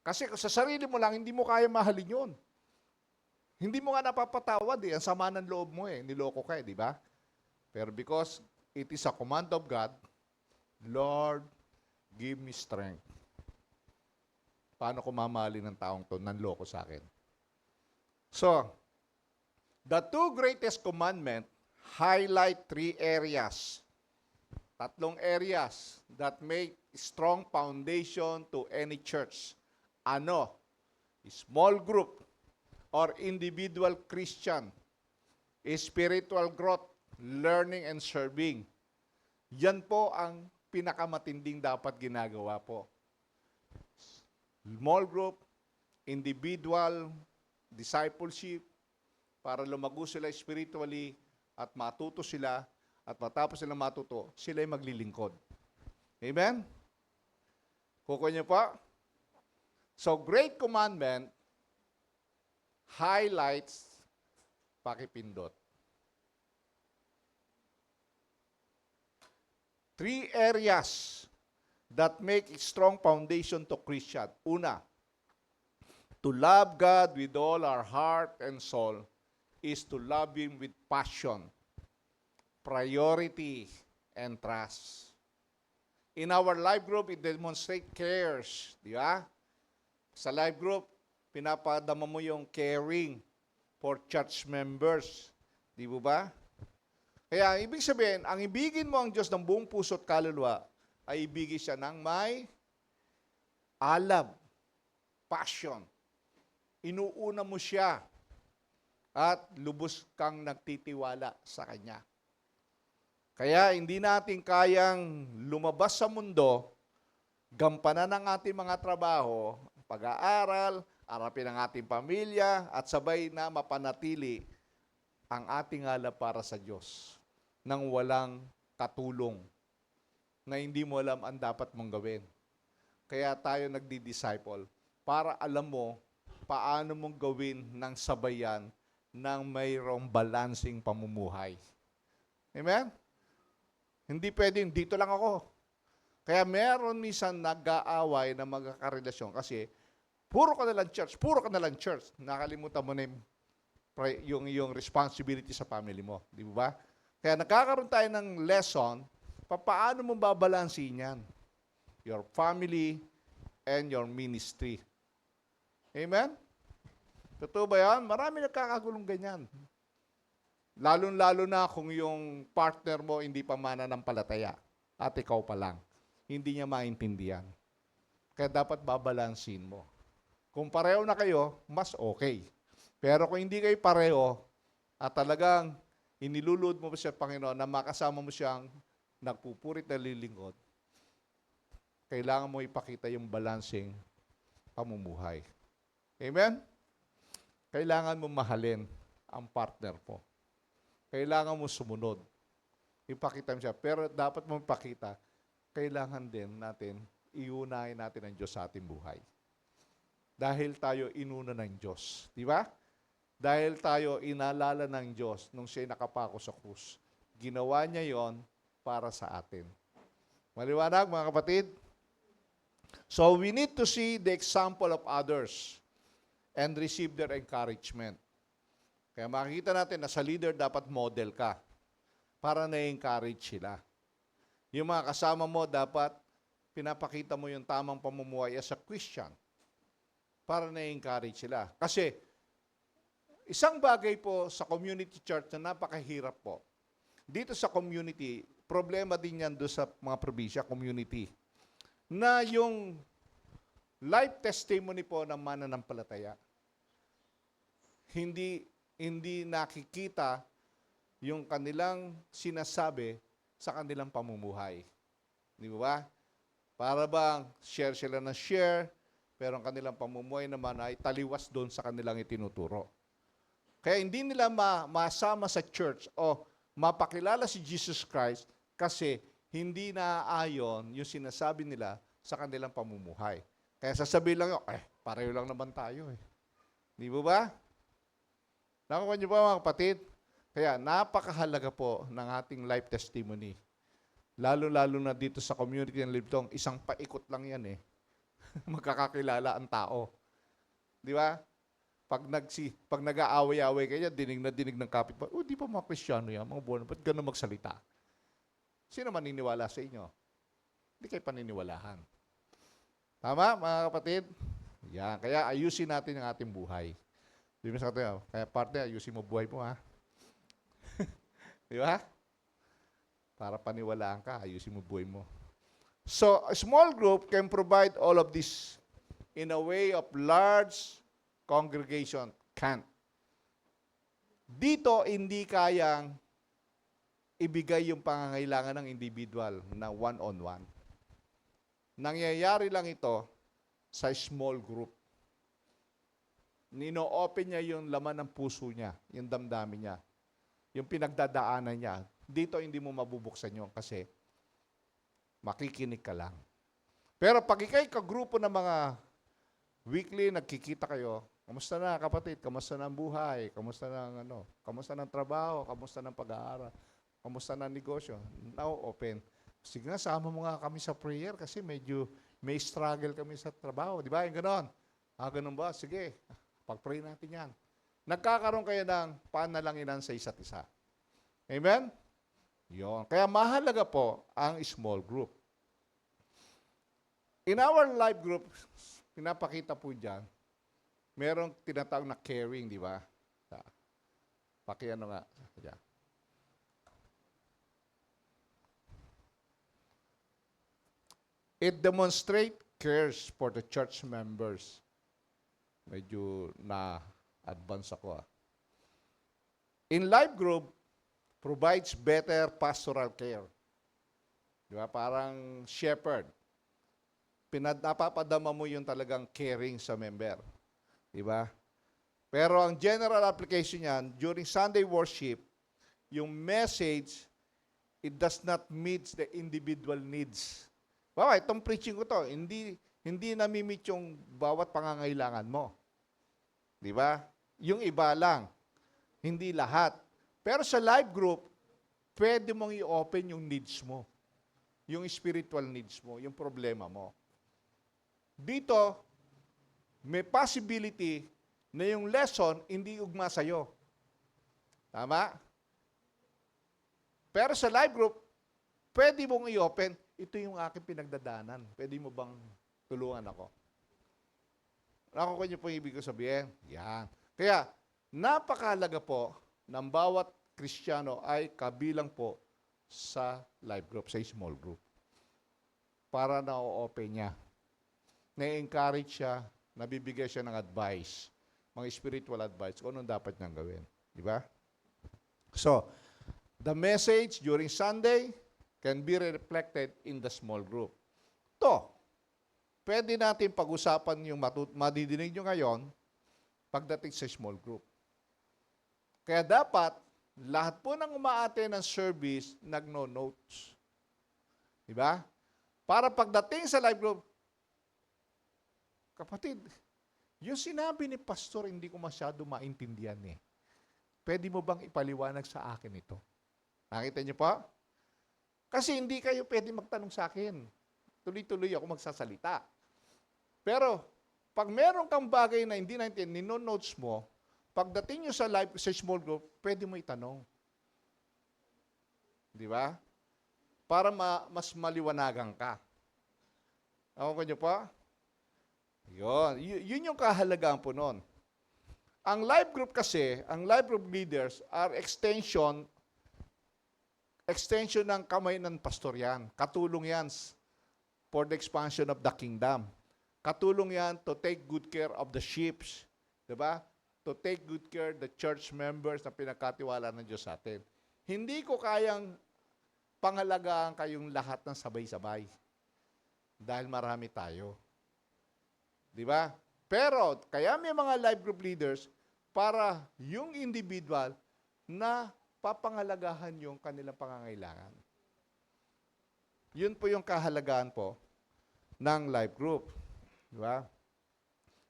Kasi kung sa sarili mo lang, hindi mo kaya mahalin yun. Hindi mo nga napapatawad eh. Ang sama ng loob mo eh. Niloko ka eh, di ba? Pero because it is a command of God, Lord, give me strength. Paano ko mamahalin ng taong to nanloko sa akin? So, the two greatest commandments highlight three areas. Tatlong areas that make strong foundation to any church. Ano? Small group or individual Christian. Spiritual growth, learning and serving. Yan po ang pinakamatinding dapat ginagawa po. Small group, individual, discipleship, para lumago sila spiritually at matuto sila at matapos sila matuto, sila ay maglilingkod. Amen? Kukuha niyo pa? So, Great Commandment highlights pakipindot. Three areas that make a strong foundation to Christian. Una, to love God with all our heart and soul is to love Him with passion, priority, and trust. In our life group, it demonstrates cares. Di ba? Sa life group, pinapadama mo yung caring for church members. Di ba? Kaya, ibig sabihin, ang ibigin mo ang Diyos ng buong puso at kaluluwa, ay ibigin siya ng may alab, passion. Inuuna mo siya at lubos kang nagtitiwala sa Kanya. Kaya hindi natin kayang lumabas sa mundo, gampanan ang ating mga trabaho, pag-aaral, arapin ang ating pamilya, at sabay na mapanatili ang ating alab para sa Diyos nang walang katulong na hindi mo alam ang dapat mong gawin. Kaya tayo nagdi-disciple para alam mo paano mong gawin ng sabayan ng mayroong balancing pamumuhay. Amen? Hindi pwedeng dito lang ako. Kaya meron minsan nag-aaway na magkakarelasyon kasi puro ka na lang church. Nakalimutan mo na yung responsibility sa family mo. Di ba? Kaya nagkakaroon tayo ng lesson, paano mo babalansin yan? Your family and your ministry. Amen? Totoo ba yan? Marami nagkakagulong ganyan. Lalo-lalo na kung yung partner mo hindi pa mananampalataya at ikaw pa lang. Hindi niya maintindihan. Kaya dapat babalansin mo. Kung pareho na kayo, mas okay. Pero kung hindi kayo pareho at talagang inilulud mo siya, Panginoon, na makasama mo siyang nagpupurit na lilingkod, kailangan mo ipakita yung balancing pamumuhay. Amen? Kailangan mo mahalin ang partner mo. Kailangan mo sumunod. Ipakita mo siya. Pero dapat mo ipakita, kailangan din natin, iunahin natin ang Diyos sa ating buhay. Dahil tayo inuna ng Diyos. Di ba? Dahil tayo inalala ng Diyos nung siya'y nakapako sa krus. Ginawa niya yon para sa atin. Maliwanag, mga kapatid? So, we need to see the example of others and receive their encouragement. Kaya makikita natin na sa leader dapat model ka para na-encourage sila. Yung mga kasama mo dapat pinapakita mo yung tamang pamumuhay as a Christian para na-encourage sila. Kasi isang bagay po sa community church na napakahirap po. Dito sa community, problema din yan doon sa mga probinsya, community. Na yung life testimony po ng mananampalataya, hindi nakikita yung kanilang sinasabi sa kanilang pamumuhay. Di ba? Para bang share sila ng share, pero ang kanilang pamumuhay naman ay taliwas doon sa kanilang itinuturo. Kaya hindi nila masama sa church o mapakilala si Jesus Christ kasi hindi naaayon yung sinasabi nila sa kanilang pamumuhay. Kaya sasabihin lang yun, pareho lang naman tayo eh. Di ba? Nakuha niyo ba mga kapatid? Kaya napakahalaga po ng ating life testimony. Lalo-lalo na dito sa community ng Libtong, isang paikot lang yan eh. Magkakakilala ang tao. Di ba? Pag nag-aaway-aaway kayo, dinig na dinig ng kapitbahay, di pa mga Kristiyano yan, mga buwan, ba't gano'n magsalita? Sino maniniwala sa inyo? Hindi kayo paniniwalahan. Tama, mga kapatid? Yan. Kaya ayusin natin ang ating buhay. Di ba sa katayo? Kaya parte, ayusin mo buhay mo, ha? Di ba? Para paniwalaan ka, ayusin mo buhay mo. So, a small group can provide all of this in a way of large congregation can't. Dito, hindi kayang ibigay yung pangangailangan ng individual na one-on-one. Nangyayari lang ito sa small group. Nino-open niya yung laman ng puso niya, yung damdamin niya, yung pinagdadaanan niya. Dito, hindi mo mabubuksan yun kasi makikinig ka lang. Pero pag ikay kagrupo ng mga weekly, nagkikita kayo, kamusta na kapatid? Kamusta na ang buhay? Kamusta na Kamusta na ang trabaho? Kamusta na ang pag-aaral? Kamusta na ang negosyo? Now, open. Sige nga, sama mo nga kami sa prayer kasi medyo may struggle kami sa trabaho. Di ba? Yung ganon. Ganon ba? Sige, pag-pray natin yan. Nagkakaroon kayo ng panalanginan sa isa't isa. Amen? Yun. Kaya mahalaga po ang small group. In our life group, pinapakita po dyan, merong tinatawag na caring, di ba? Pakiano nga. Diyan. It demonstrates cares for the church members. Medyo na-advance ako. In life group, provides better pastoral care. Di ba? Parang shepherd. Napapadama mo yung talagang caring sa member. Di ba? Pero ang general application niyan, during Sunday worship, yung message, it does not meet the individual needs. Wow, itong preaching ko to, hindi nami-meet yung bawat pangangailangan mo. Di ba? Yung iba lang. Hindi lahat. Pero sa life group, pwede mong i-open yung needs mo. Yung spiritual needs mo, yung problema mo. Dito, may possibility na yung lesson hindi ugma sa'yo. Tama? Pero sa life group, pwede mong i-open, ito yung aking pinagdadaanan. Pwede mo bang tulungan ako? Nakukuha niyo po yung ibig ko sabihin? Yan. Kaya, napakahalaga po ng bawat Kristiyano ay kabilang po sa life group, sa small group. Para na-open niya. Na-encourage siya, nabibigay siya ng advice, mga spiritual advice, kung anong dapat niyang gawin. Di ba? So, the message during Sunday can be reflected in the small group. To, pwede natin pag-usapan yung madidinig nyo ngayon pagdating sa small group. Kaya dapat, lahat po ng umaate ng service, nagno-notes. Diba? Para pagdating sa live group, kapatid, yung sinabi ni pastor, hindi ko masyado maintindihan eh. Pwede mo bang ipaliwanag sa akin ito? Nakita niyo po? Kasi hindi kayo pwede magtanong sa akin. Tuloy-tuloy ako magsasalita. Pero, pag meron kang bagay na hindi naintindihan, nino-notes mo, pagdating nyo sa live, sa small group, pwede mo itanong. Di ba? Para mas maliwanagan ka. Ako ko nyo pa? Yun yung kahalagaan po nun. Ang life group kasi, ang life group leaders are extension ng kamay ng pastor yan. Katulong yan for the expansion of the kingdom. Katulong yan to take good care of the sheep. Diba? To take good care of the church members na pinagkatiwala ng Diyos sa atin. Hindi ko kayang pangalagaan kayong lahat ng sabay-sabay. Dahil marami tayo. Diba? Pero, kaya may mga life group leaders para yung individual na papangalagahan yung kanilang pangangailangan. Yun po yung kahalagahan po ng life group. Diba?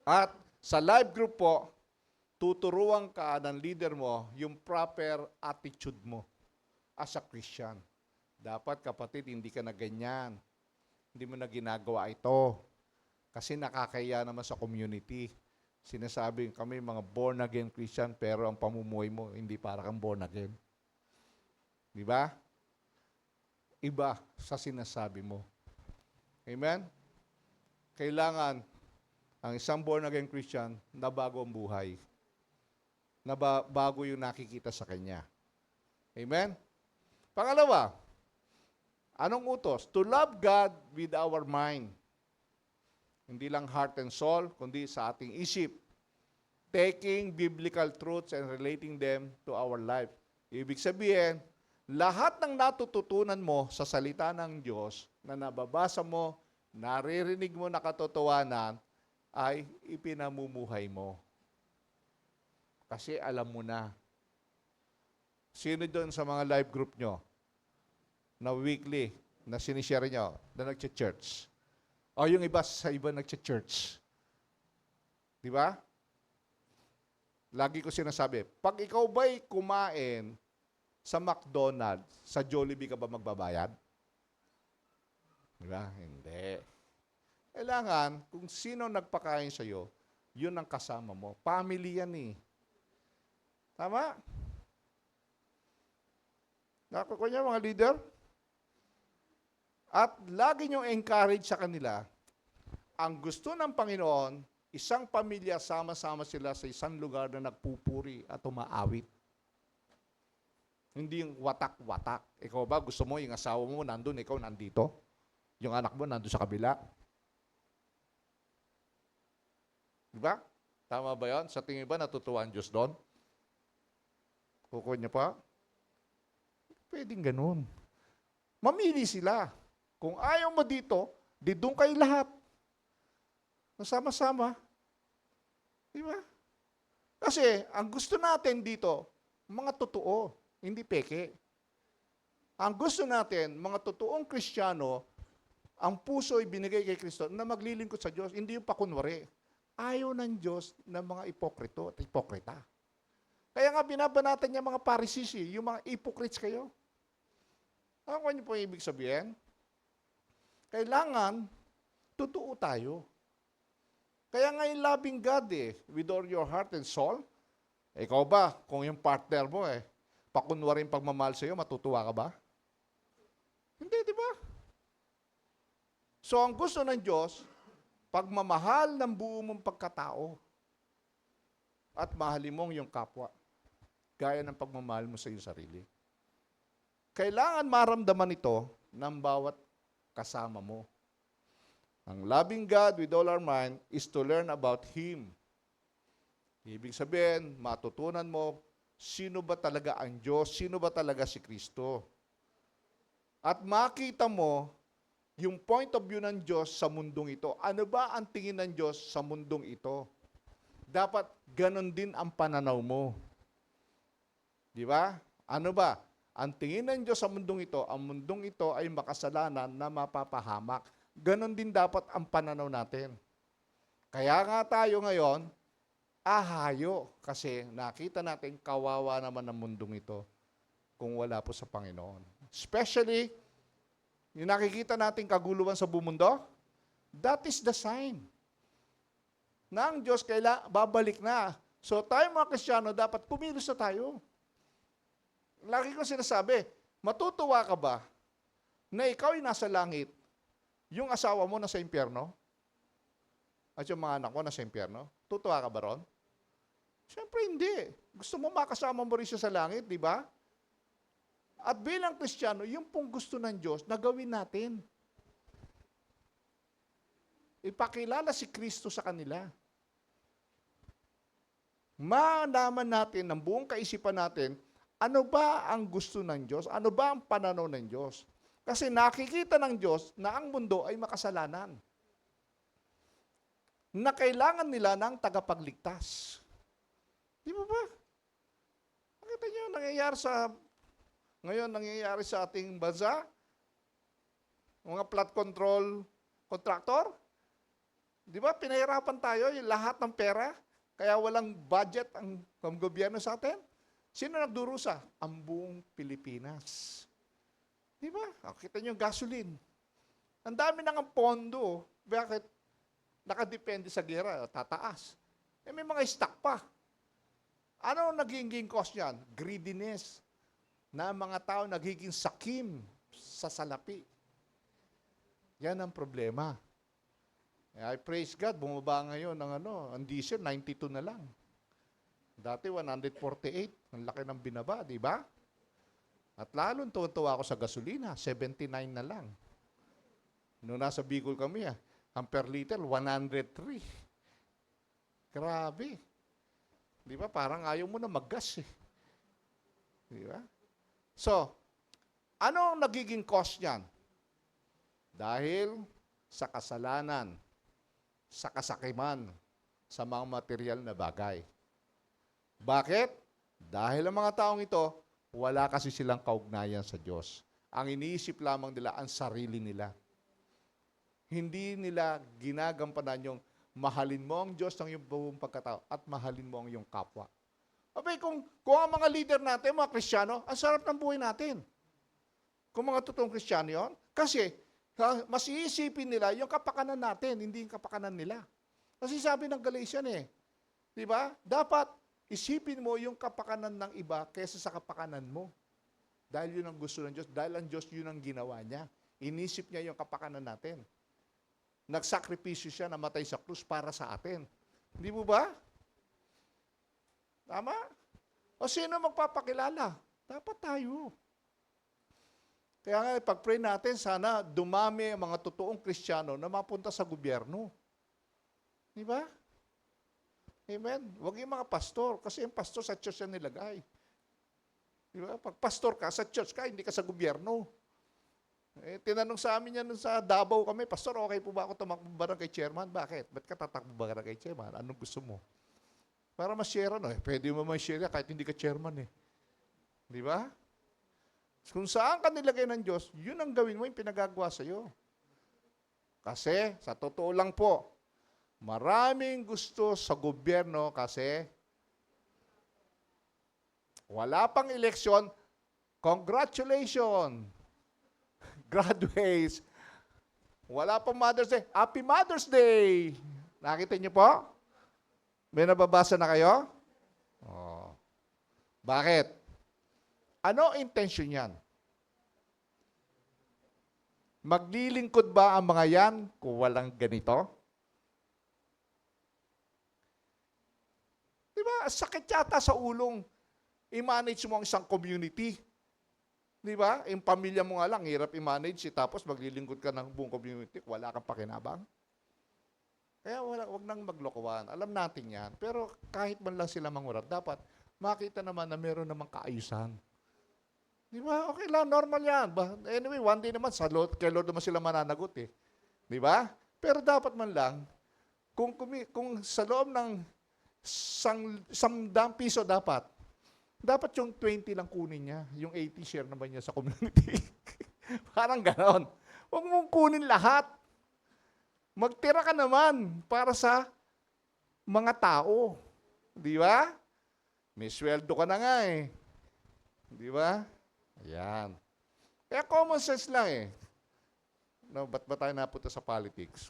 At sa life group po, tuturuan ka ng leader mo yung proper attitude mo as a Christian. Dapat kapatid, hindi ka na ganyan. Hindi mo na ginagawa ito. Kasi nakakaya naman sa community. Sinasabi kami mga born again Christian pero ang pamumuhay mo hindi para kang born again. Di ba? Iba sa sinasabi mo. Amen? Kailangan ang isang born again Christian na bago ang buhay. Na bago yung nakikita sa kanya. Amen? Pangalawa, anong utos? To love God with our mind. Hindi lang heart and soul, kundi sa ating isip. Taking biblical truths and relating them to our life. Ibig sabihin, lahat ng natututunan mo sa salita ng Diyos na nababasa mo, naririnig mo na katotohanan, ay ipinamumuhay mo. Kasi alam mo na. Sino doon sa mga life group nyo na weekly, na sinishare nyo, na nag-church? O yung iba sa iba nag-church. Di ba? Lagi ko sinasabi, pag ikaw ba'y kumain sa McDonald's, sa Jollibee ka ba magbabayad? Di ba? Hindi. Kailangan, kung sino nagpakain sa'yo, yun ang kasama mo. Family yan eh. Tama? Nakukuha niya mga leader? At lagi niyong encourage sa kanila, ang gusto ng Panginoon, isang pamilya, sama-sama sila sa isang lugar na nagpupuri at umaawit. Hindi yung watak-watak. Ikaw ba, gusto mo yung asawa mo nandun, ikaw nandito? Yung anak mo nandun sa kabila? Diba? Tama ba yun? Sa tingin ba natutuwa ang Diyos doon? Kukuha niya pa? Pwedeng ganun. Mamili sila. Kung ayaw mo dito, di doon kayo lahat. Nasama-sama. Di ba? Kasi, ang gusto natin dito, mga totoo, hindi peke. Ang gusto natin, mga totoong Kristiyano, ang puso ay binigay kay Kristo na maglilingkod sa Diyos, hindi yung pakunwari. Ayaw ng Diyos ng mga ipokrito at ipokrita. Kaya nga binabanatan niya mga parisisi, yung mga hypocrites kayo. Ano niyo po yung ibig sabihin? Kailangan, totoo tayo. Kaya nga yung loving God with all your heart and soul, ikaw ba, kung yung partner mo pakunwarin pagmamahal sa'yo, matutuwa ka ba? Hindi, di ba? So, ang gusto ng Diyos, pagmamahal ng buo mong pagkatao at mahalin mong yung kapwa, gaya ng pagmamahal mo sa iyong sarili. Kailangan maramdaman ito ng bawat kasama mo. Ang loving God with all our mind is to learn about Him. Ibig sabihin, matutunan mo sino ba talaga ang Diyos, sino ba talaga si Kristo. At makita mo yung point of view ng Diyos sa mundong ito. Ano ba ang tingin ng Diyos sa mundong ito? Dapat ganon din ang pananaw mo. Di ba? Ano ba? Ang tingin ng Diyos sa mundong ito, ang mundong ito ay makasalanan na mapapahamak. Ganon din dapat ang pananaw natin. Kaya nga tayo ngayon, ahayo. Kasi nakita natin kawawa naman ang mundong ito kung wala po sa Panginoon. Especially, yung nakikita natin kaguluhan sa bumundo, that is the sign na ang Diyos babalik na. So tayo mga Kristiyano, dapat kumilos na tayo. Lagi ko sinasabi, matutuwa ka ba na ikaw ay nasa langit, yung asawa mo nasa impyerno, at yung mga anak mo nasa impyerno? Tutuwa ka ba ron? Siyempre hindi. Gusto mo makasama mo rin siya sa langit, di ba? At bilang Kristiyano, yung pong gusto ng Diyos na gawin natin. Ipakilala si Kristo sa kanila. Malaman natin ng buong kaisipan natin, ano ba ang gusto ng Diyos? Ano ba ang pananaw ng Diyos? Kasi nakikita ng Diyos na ang mundo ay makasalanan. Na kailangan nila ng tagapagligtas. Di ba ba? Nakita niyo, nangyayari sa ating bansa, mga flood control contractor, di ba, pinahirapan tayo yung lahat ng pera, kaya walang budget ang gobyerno sa atin. Sino nagdurusa? Ang buong Pilipinas. Di ba? Kita niyo yung gasoline. Ang dami nang ang pondo. Bakit? Nakadepende sa gera, tataas. May mga stock pa. Ano ang nagiging cause niyan? Greediness. Na mga tao nagiging sakim sa salapi. Yan ang problema. I praise God, bumaba ngayon ang diesel, 92 na lang. Dati 148, ang laki ng binaba, di ba? At lalong tuwa ako sa gasolina, 79 na lang. Noong nasa Bicol kami, ang per liter, 103. Grabe. Di ba? Parang ayaw mo na maggas eh. Di ba? So, ano ang nagiging cause niyan? Dahil sa kasalanan, sa kasakiman, sa mga material na bagay. Bakit? Dahil ang mga taong ito, wala kasi silang kaugnayan sa Diyos. Ang iniisip lamang nila ang sarili nila. Hindi nila ginagampanan yung mahalin mo ang Diyos ng iyong buong pagkatao at mahalin mo ang iyong kapwa. Abay, kung ang mga leader natin, mga Kristiyano, ang sarap ng buhay natin. Kung mga totoong Kristiyano yun, kasi mas iisipin nila yung kapakanan natin, hindi yung kapakanan nila. Kasi sabi ng Galatian di ba? Dapat isipin mo yung kapakanan ng iba kaysa sa kapakanan mo. Dahil yun ang gusto ng Diyos, dahil ang Diyos yun ang ginawa niya. Inisip niya yung kapakanan natin. Nagsakripisyo siya, namatay sa krus para sa atin. Hindi mo ba? Tama? O sino magpapakilala? Dapat tayo. Kaya nga, pag-pray natin, sana dumami ang mga totoong Kristiyano na mapunta sa gobyerno. Di ba? Amen? Huwag yung mga pastor, kasi yung pastor sa church yan nilagay. Di ba? Pag pastor ka, sa church ka, hindi ka sa gobyerno. Tinanong sa amin yan sa Davao kami, Pastor, okay po ba ako tumakbo barangay chairman? Bakit? Ba't ka tatakbo barangay chairman? Anong gusto mo? Para ma-share pwede mo ma-share kahit hindi ka chairman Di ba? Kung saan ka nilagay ng Diyos, yun ang gawin mo, yung pinagagawa sa'yo. Kasi, sa totoo lang po, maraming gusto sa gobyerno kasi wala pang eleksyon, congratulations! Graduates. Wala pang Mother's Day. Happy Mother's Day! Nakita niyo po? May nababasa na kayo? Oh. Bakit? Ano intention yan? Maglilingkod ba ang mga yan kung walang ganito? Diba? Sakit yata sa ulong. I-manage mo ang isang community. Di ba? Yung pamilya mo nga lang, hirap i-manage, tapos maglilingkod ka ng buong community, wala kang pakinabang. Kaya wag nang maglokohan. Alam natin yan. Pero kahit man lang sila mangurat, dapat makita naman na meron namang kaayusan. Di ba? Okay lang, normal yan. Anyway, one day naman, kay Lord naman sila mananagot Di ba? Pero dapat man lang, kung sa loob ng ₱100 dapat yung 20 lang kunin niya. Yung 80 share naman niya sa community. Parang ganon. Huwag mong kunin lahat. Magtira ka naman para sa mga tao. Di ba? May sweldo ka na nga Di ba? Ayan. Kaya common sense lang No, ba't ba tayo napunta sa politics?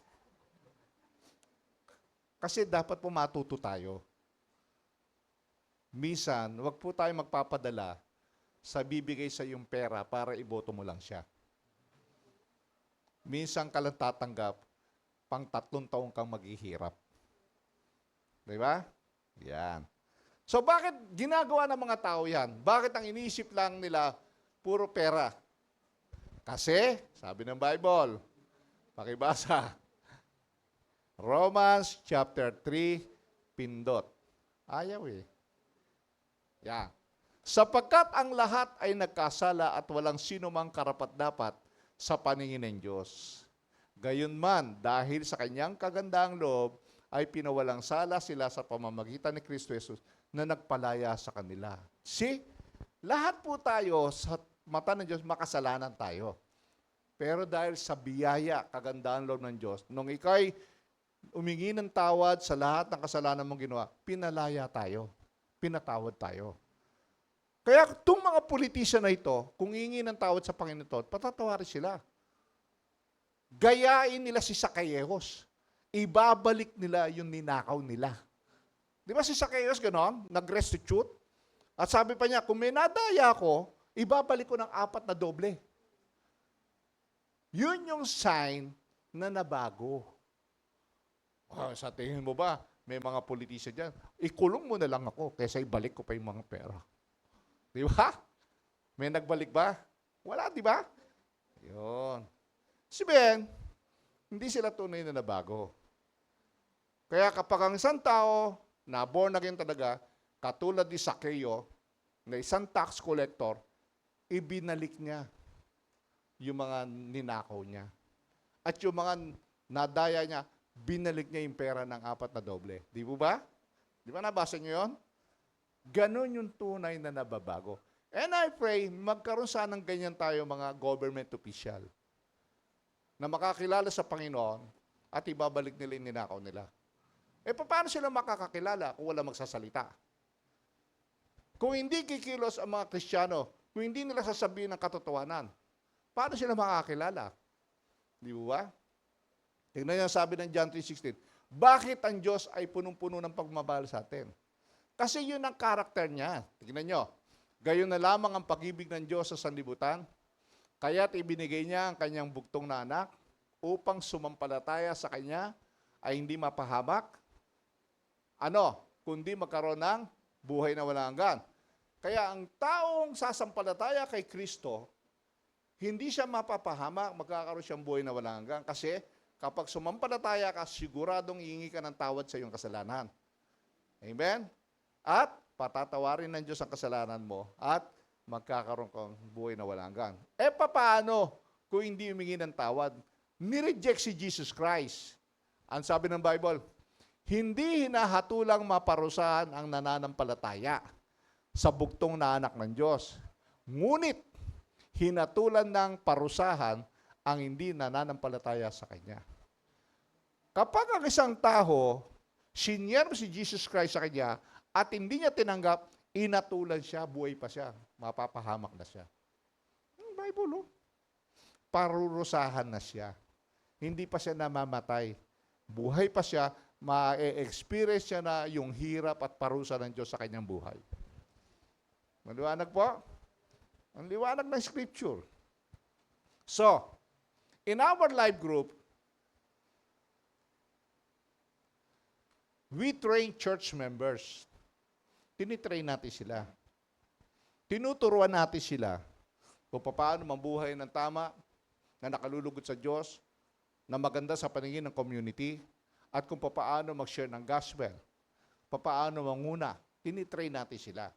Kasi dapat po matuto tayo. Minsan, wag po tayo magpapadala sa bibigay sa iyong pera para iboto mo lang siya. Minsan ka lang tatanggap, pang 3 taong kang maghihirap. Di ba? Yan. So bakit ginagawa ng mga tao yan? Bakit ang iniisip lang nila puro pera? Kasi, sabi ng Bible, pakibasa, Romans chapter 3, pindot. Ayaw eh. Yan. Sapagkat ang lahat ay nagkasala at walang sino mang karapat-dapat sa paningin ng Diyos. Gayunman, dahil sa kanyang kagandahang loob, ay pinawalang sala sila sa pamamagitan ni Kristo Jesus na nagpalaya sa kanila. See, lahat po tayo sa mata ng Diyos, makasalanan tayo. Pero dahil sa biyaya, kagandahang loob ng Diyos, nung ikay umingi ng tawad sa lahat ng kasalanan mong ginawa, pinalaya tayo. Pinatawad tayo. Kaya itong mga politisyan na ito, kung hihingi ng tawad sa Panginoon, patatawarin sila. Gayain nila si Zacchaeus. Ibabalik nila yung ninakaw nila. Di ba si Zacchaeus ganon? Nag-restitute? At sabi pa niya, kung may nadaya ko, ibabalik ko ng 4 na doble. Yun yung sign na nabago. Oh, sa tingin mo ba, may mga politisyan dyan, ikulong mo na lang ako kaysa ibalik ko pa yung mga pera. Di ba? May nagbalik ba? Wala, di ba? Yun. Si Ben, hindi sila tunay na nabago. Kaya kapag ang isang tao na born again talaga, katulad ni Zacchaeus, na isang tax collector, ibinalik niya yung mga ninakaw niya. At yung mga nadaya niya, binalik niya yung pera ng 4 na doble. Di ba? Di ba nabasa niyo yun? Ganon yung tunay na nababago. And I pray, magkaroon sanang ganyan tayo mga government official na makakilala sa Panginoon at ibabalik nila yung ninakaw nila. Eh, paano sila makakakilala kung wala magsasalita? Kung hindi kikilos ang mga Kristiyano, kung hindi nila sasabihin ng katotohanan, paano sila makakakilala? Di ba? Tingnan niyo sabi ng John 3:16, bakit ang Diyos ay punong-puno ng pagmamahal sa atin? Kasi yun ang karakter niya. Tingnan niyo, gayon na lamang ang pag-ibig ng Diyos sa sanlibutan, kaya't ibinigay niya ang kanyang buktong na anak upang sumampalataya sa kanya ay hindi mapahamak. Ano? Kundi magkaroon ng buhay na walang hanggan. Kaya ang taong sasampalataya kay Kristo, hindi siya mapapahamak, magkakaroon siyang buhay na walang hanggan. Kasi kapag sumampalataya ka, siguradong iingi ka ng tawad sa iyong kasalanan. Amen? At patatawarin ng Diyos ang kasalanan mo at magkakaroon kang buhay na walang hanggan. Eh, paano kung hindi humingi ng tawad? Nireject si Jesus Christ. Ang sabi ng Bible, hindi hinahatulang maparusahan ang nananampalataya sa buktong na anak ng Diyos. Ngunit, hinatulan ng parusahan ang hindi nananampalataya sa Kanya. Kapag ang isang tao, sinyermo si Jesus Christ sa Kanya, at hindi niya tinanggap, inatulan siya, buhay pa siya. Mapapahamak na siya. Ang Bible, parurusahan na siya. Hindi pa siya namamatay. Buhay pa siya, ma-experience siya na yung hirap at parusa ng Diyos sa kanyang buhay. Maliwanag po? Ang liwanag ng Scripture. So, in our life group, we train church members. Tinitrain natin sila. Tinuturuan natin sila kung paano mabuhay ng tama, na nakalulugod sa Diyos, na maganda sa paningin ng community, at kung paano mag-share ng gospel, paano manguna. Tinitrain natin sila.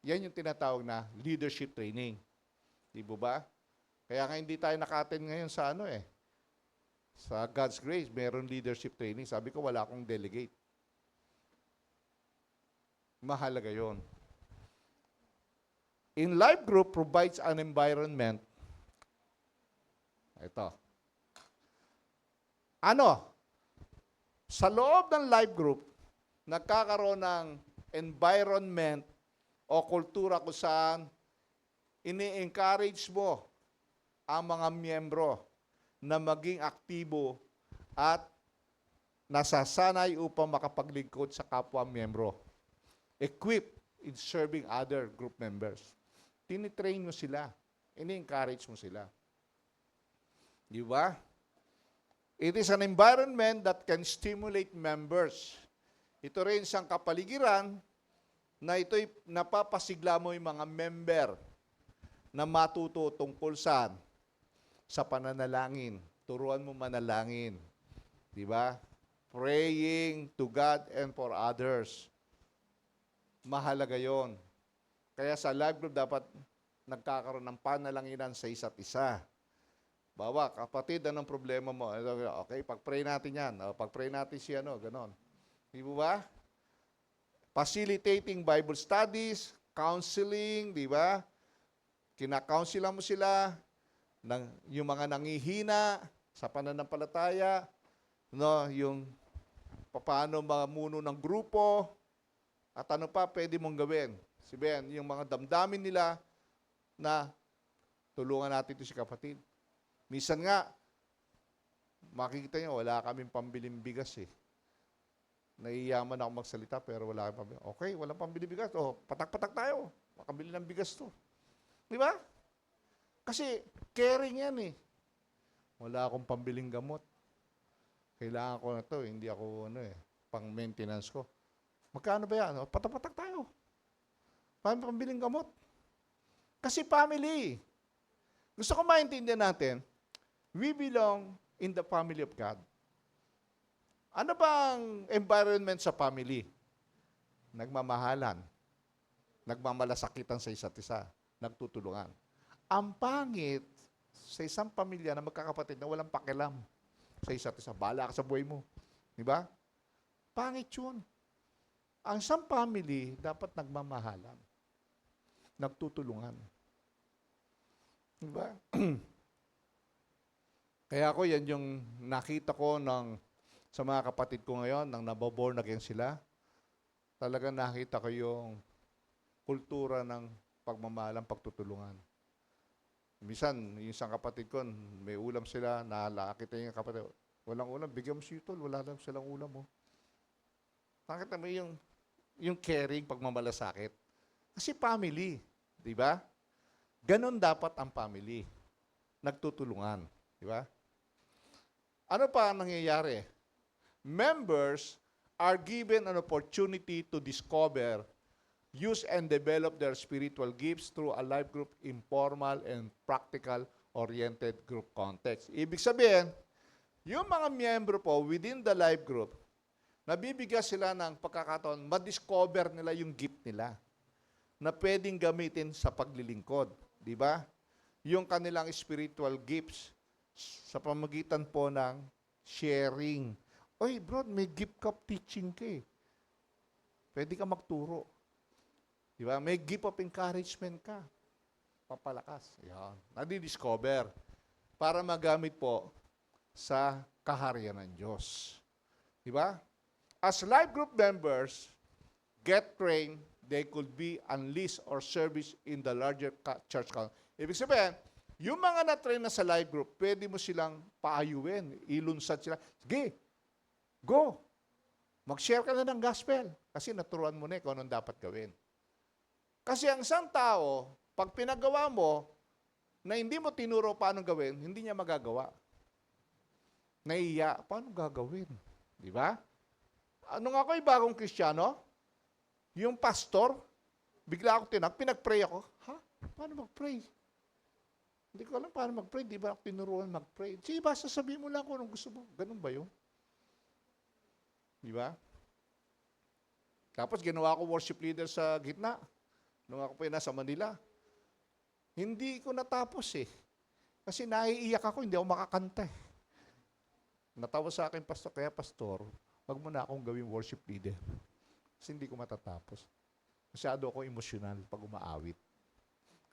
Yan yung tinatawag na leadership training. Di ba? Kaya nga hindi tayo naka-attend ngayon sa sa God's Grace, meron leadership training. Sabi ko, wala akong delegate. Mahalaga yon. In life group provides an environment. Ito. Sa loob ng life group, nagkakaroon ng environment o kultura kung saan ini-encourage mo ang mga miyembro na maging aktibo at nasasanay upang makapaglingkod sa kapwa miyembro. Equipped in serving other group members. Tinitrain mo sila. Ini-encourage mo sila. Di ba? It is an environment that can stimulate members ito rin isang kapaligiran na ito'y napapasigla mo yung mga member na matuto tungkol saan? Sa pananalangin. Turuan mo manalangin. Di ba? Praying to God and for others. Mahalaga yon. Kaya sa life group dapat nagkakaroon ng panalanginan sa isa't isa. Bawa, kapatid, anong problema mo? Okay, pag-pray natin yan. O, pag-pray natin si ano, ganon. Di ba? Facilitating Bible studies, counseling, di ba? Kina-counselan mo sila, yung mga nangihina sa pananampalataya, no, yung paano mamuno ng grupo, at ano pa pwede mong gawin. Si Ben, yung mga damdamin nila na tulungan natin ito si kapatid. Minsan nga, makikita nyo, wala kaming pambiling bigas eh. Naiyaman ako magsalita pero wala kaming pambiling. Okay, walang pambiling bigas. O, patak-patak tayo. Makabili ng bigas to. Di ba? Kasi caring yan eh. Wala akong pambiling gamot. Kailangan ko na to, hindi ako pang maintenance ko. Magkano ba yan? Patak-patak tayo. Paano pambiling gamot? Kasi family. Gusto ko maintindihan natin, we belong in the family of God. Ano bang environment sa family? Nagmamahalan. Nagmamalasakitan sa isa't isa. Nagtutulungan. Ang pangit sa isang pamilya na magkakapatid na walang pakialam sa isa't isa. Bahala ka sa buhay mo. Di ba? Pangit yun. Ang isang family dapat nagmamahalan. Nagtutulungan. Di ba? Kaya ako, yan yung nakita ko sa mga kapatid ko ngayon, nang naboborn again sila. Talagang nakita ko yung kultura ng pagmamahalang pagtutulungan. Minsan, yung isang kapatid ko, may ulam sila, nakita yung kapatid, walang ulam, bigyan mo si Tol, wala lang silang ulam mo. Nakita mo yung caring, pagmamalasakit. Kasi family, di ba? Ganon dapat ang family. Nagtutulungan, di ba? Ano pa ang nangyayari? Members are given an opportunity to discover, use and develop their spiritual gifts through a life group, informal and practical-oriented group context. Ibig sabihin, yung mga miyembro po within the life group, nabibigyan sila ng pagkakataon, ma-discover nila yung gift nila na pwedeng gamitin sa paglilingkod. Di ba? Yung kanilang spiritual gifts sa pamagitan po ng sharing. Oy, bro, may gift ka teaching ka eh. Pwede ka magturo. Di ba? May gift of encouragement ka. Papalakas. Yan. Nadi-discover para magamit po sa kaharian ng Diyos. Di ba? As life group members get trained, they could be unleashed or service in the larger church council. Ibig sabihin, yung mga na-train na sa life group, pwede mo silang paayuin, ilunsad sila. Sige, go. Mag-share ka na ng gospel. Kasi naturuan mo na kung anong dapat gawin. Kasi ang isang tao, pag pinagawa mo, na hindi mo tinuro paano gawin, hindi niya magagawa. Naiya, paano gagawin? Di ba? Nung ako'y bagong Kristiyano, yung pastor, bigla ako pinag-pray ako. Ha? Paano mag-pray? Hindi ko alam paano mag-pray. Di ba ako tinuruan mag-pray? Sige, basta sabihin mo lang kung anong gusto mo. Ganun ba yun? Di ba? Tapos ginawa ko worship leader sa gitna. Nung ako pa nasa Manila. Hindi ko natapos eh. Kasi naiiyak ako, hindi ako makakanta eh. Natawa sa akin, pastor, kaya pastor, wag mo na akong gawing worship leader. Kasi hindi ko matatapos. Masyado ako emosyonal pag umaawit.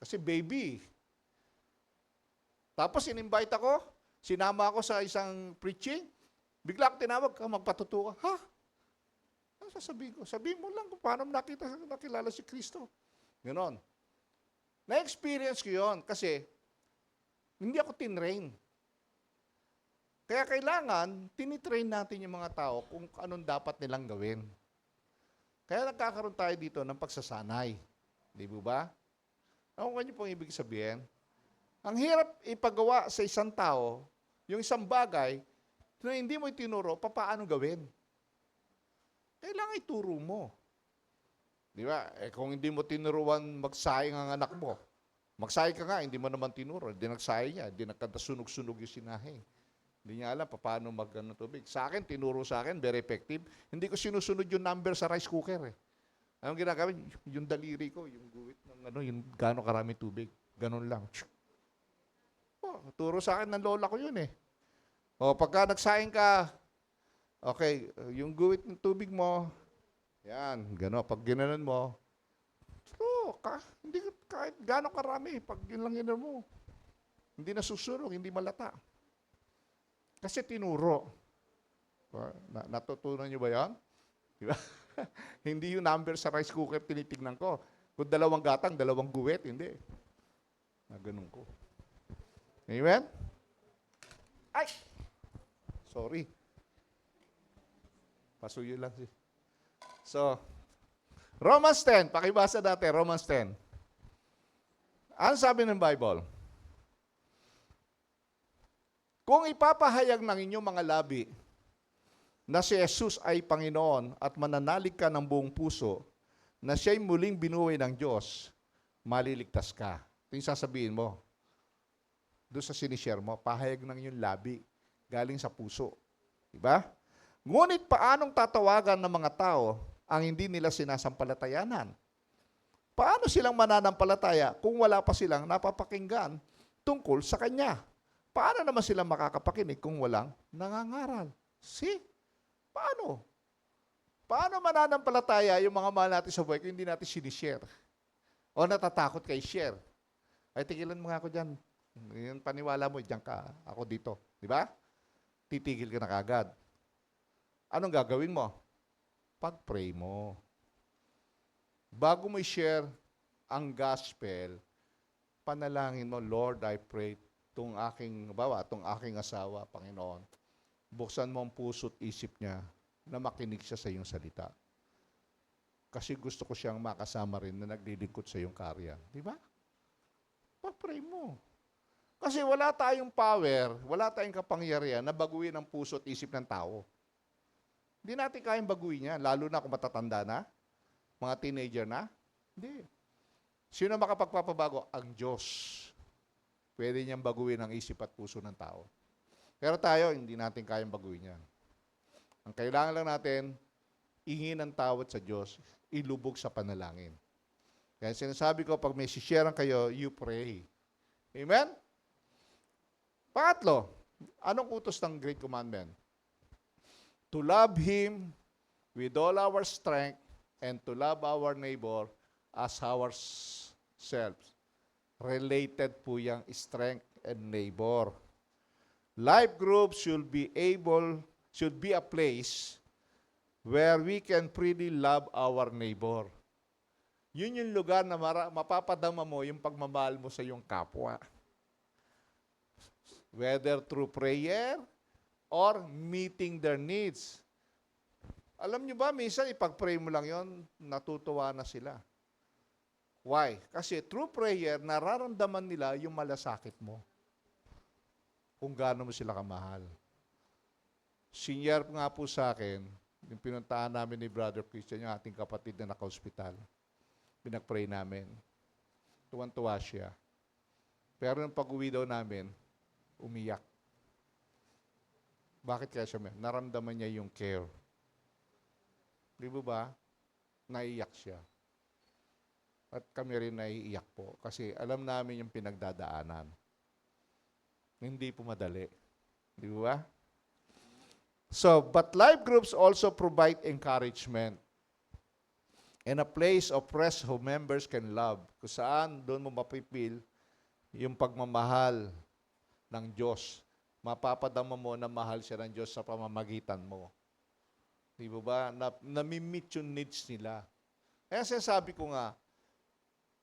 Kasi baby. Tapos in-invite ako, sinama ako sa isang preaching, bigla ako tinawag ka, magpatuto ka. Ha? Ano sasabihin ko? Sabihin mo lang kung paano nakilala si Kristo. Ganon. Na-experience ko yun kasi hindi ako tinrain. Kaya kailangan, tinitrain natin yung mga tao kung anong dapat nilang gawin. Kaya nagkakaroon tayo dito ng pagsasanay. Di ba? Ano kanyo pong ibig sabihin? Ang hirap ipagawa sa isang tao, yung isang bagay, na hindi mo itinuro, paano gawin? Kailangan ituro mo. Di ba? Kung hindi mo tinuruan magsayang ang anak mo, magsayang ka nga, hindi mo naman tinuro. Hindi nagsayang niya, hindi nagkasunog-sunog yung sinahing. Hindi niya alam paano tubig. Sa akin, tinuro sa akin, very effective. Hindi ko sinusunod yung number sa rice cooker eh. Anong ginagawin? Yung daliri ko, yung guwit ng yung gaano karami tubig. Ganun lang. Oh, turo sa akin ng lola ko yun eh. O, pagka nagsayang ka, okay, yung guwit ng tubig mo, yan, gano'n. Pag ginanon mo, hindi kahit gaano karami, pag yun lang yun mo, hindi nasusunog, hindi malata. Kasi tinuro. Natutunan nyo ba yan? Di ba? Hindi yung number sa rice cooker tinitignan ko. Kung 2 gatang, 2 guwet, hindi. Ganun ko. Amen? Ay! Sorry. Pasuyo lang si. So, Romans 10. Pakibasa natin, Romans 10. Ano sabi ng Bible? Kung ipapahayag ng inyong mga labi na si Jesus ay Panginoon at mananalig ka ng buong puso na siya'y muling binuhay ng Diyos, maliligtas ka. Ito yung sasabihin mo. Doon sa sinishare mo, pahayag ng inyong labi galing sa puso. Diba? Ngunit paanong tatawagan ng mga tao ang hindi nila sinasampalatayanan? Paano silang mananampalataya kung wala pa silang napapakinggan tungkol sa Kanya? Paano naman sila makakapakinig kung walang nangangaral? See? Paano? Paano mananampalataya yung mga mahal natin sa buhay kung hindi natin sinishare? O natatakot kay share? Ay, tigilan mo nga ako dyan. Yung paniwala mo, dyan ka. Ako dito. Di ba? Titigil ka na kagad. Anong gagawin mo? Pag-pray mo. Bago mo i-share ang gospel, panalangin mo, Lord, I pray itong aking asawa, Panginoon, buksan mo ang puso't isip niya na makinig siya sa iyong salita. Kasi gusto ko siyang makasama rin na naglilingkod sa iyong karya. Di ba? Pag-pray mo. Kasi wala tayong power, wala tayong kapangyarihan na baguhin ang puso't isip ng tao. Hindi natin kayang baguhin yan, lalo na kung matatanda na, mga teenager na. Hindi. Sino makapagpapabago? Ang Diyos. Pwede niyang baguhin ang isip at puso ng tao. Pero tayo, hindi natin kayang baguhin yan. Ang kailangan lang natin, ingin ng tawad sa Diyos, ilubog sa panalangin. Kaya sinasabi ko, pag may sisharean kayo, you pray. Amen? Pangatlo, anong utos ng Great Commandment? To love Him with all our strength and to love our neighbor as ourselves. Related po yung strength and neighbor. Life groups should be a place where we can freely love our neighbor. Yun yung lugar na mapapadama mo yung pagmamahal mo sa iyong kapwa. Whether through prayer or meeting their needs. Alam nyo ba, minsan ipag-pray mo lang yon, natutuwa na sila. Why? Kasi through prayer, nararamdaman nila yung malasakit mo. Kung gaano mo sila kamahal. Senior nga po sa akin, yung pinuntahan namin ni Brother Christian, yung ating kapatid na naka-hospital. Pinag-pray namin. Tuwan-tuwa siya. Pero nung pag-uwi daw namin, umiyak. Bakit kaya siya? Naramdaman niya yung care. Di ba? Naiiyak siya. At kami rin naiiyak po. Kasi alam namin yung pinagdadaanan. Hindi po madali. Di ba? So, but life groups also provide encouragement and a place of rest who members can love. Kung saan, doon mo mapipil yung pagmamahal ng Diyos. Mapapadama mo na mahal siya ng Diyos sa pamamagitan mo. Di ba? Nami-meet yung needs nila. Kaya sinasabi ko nga,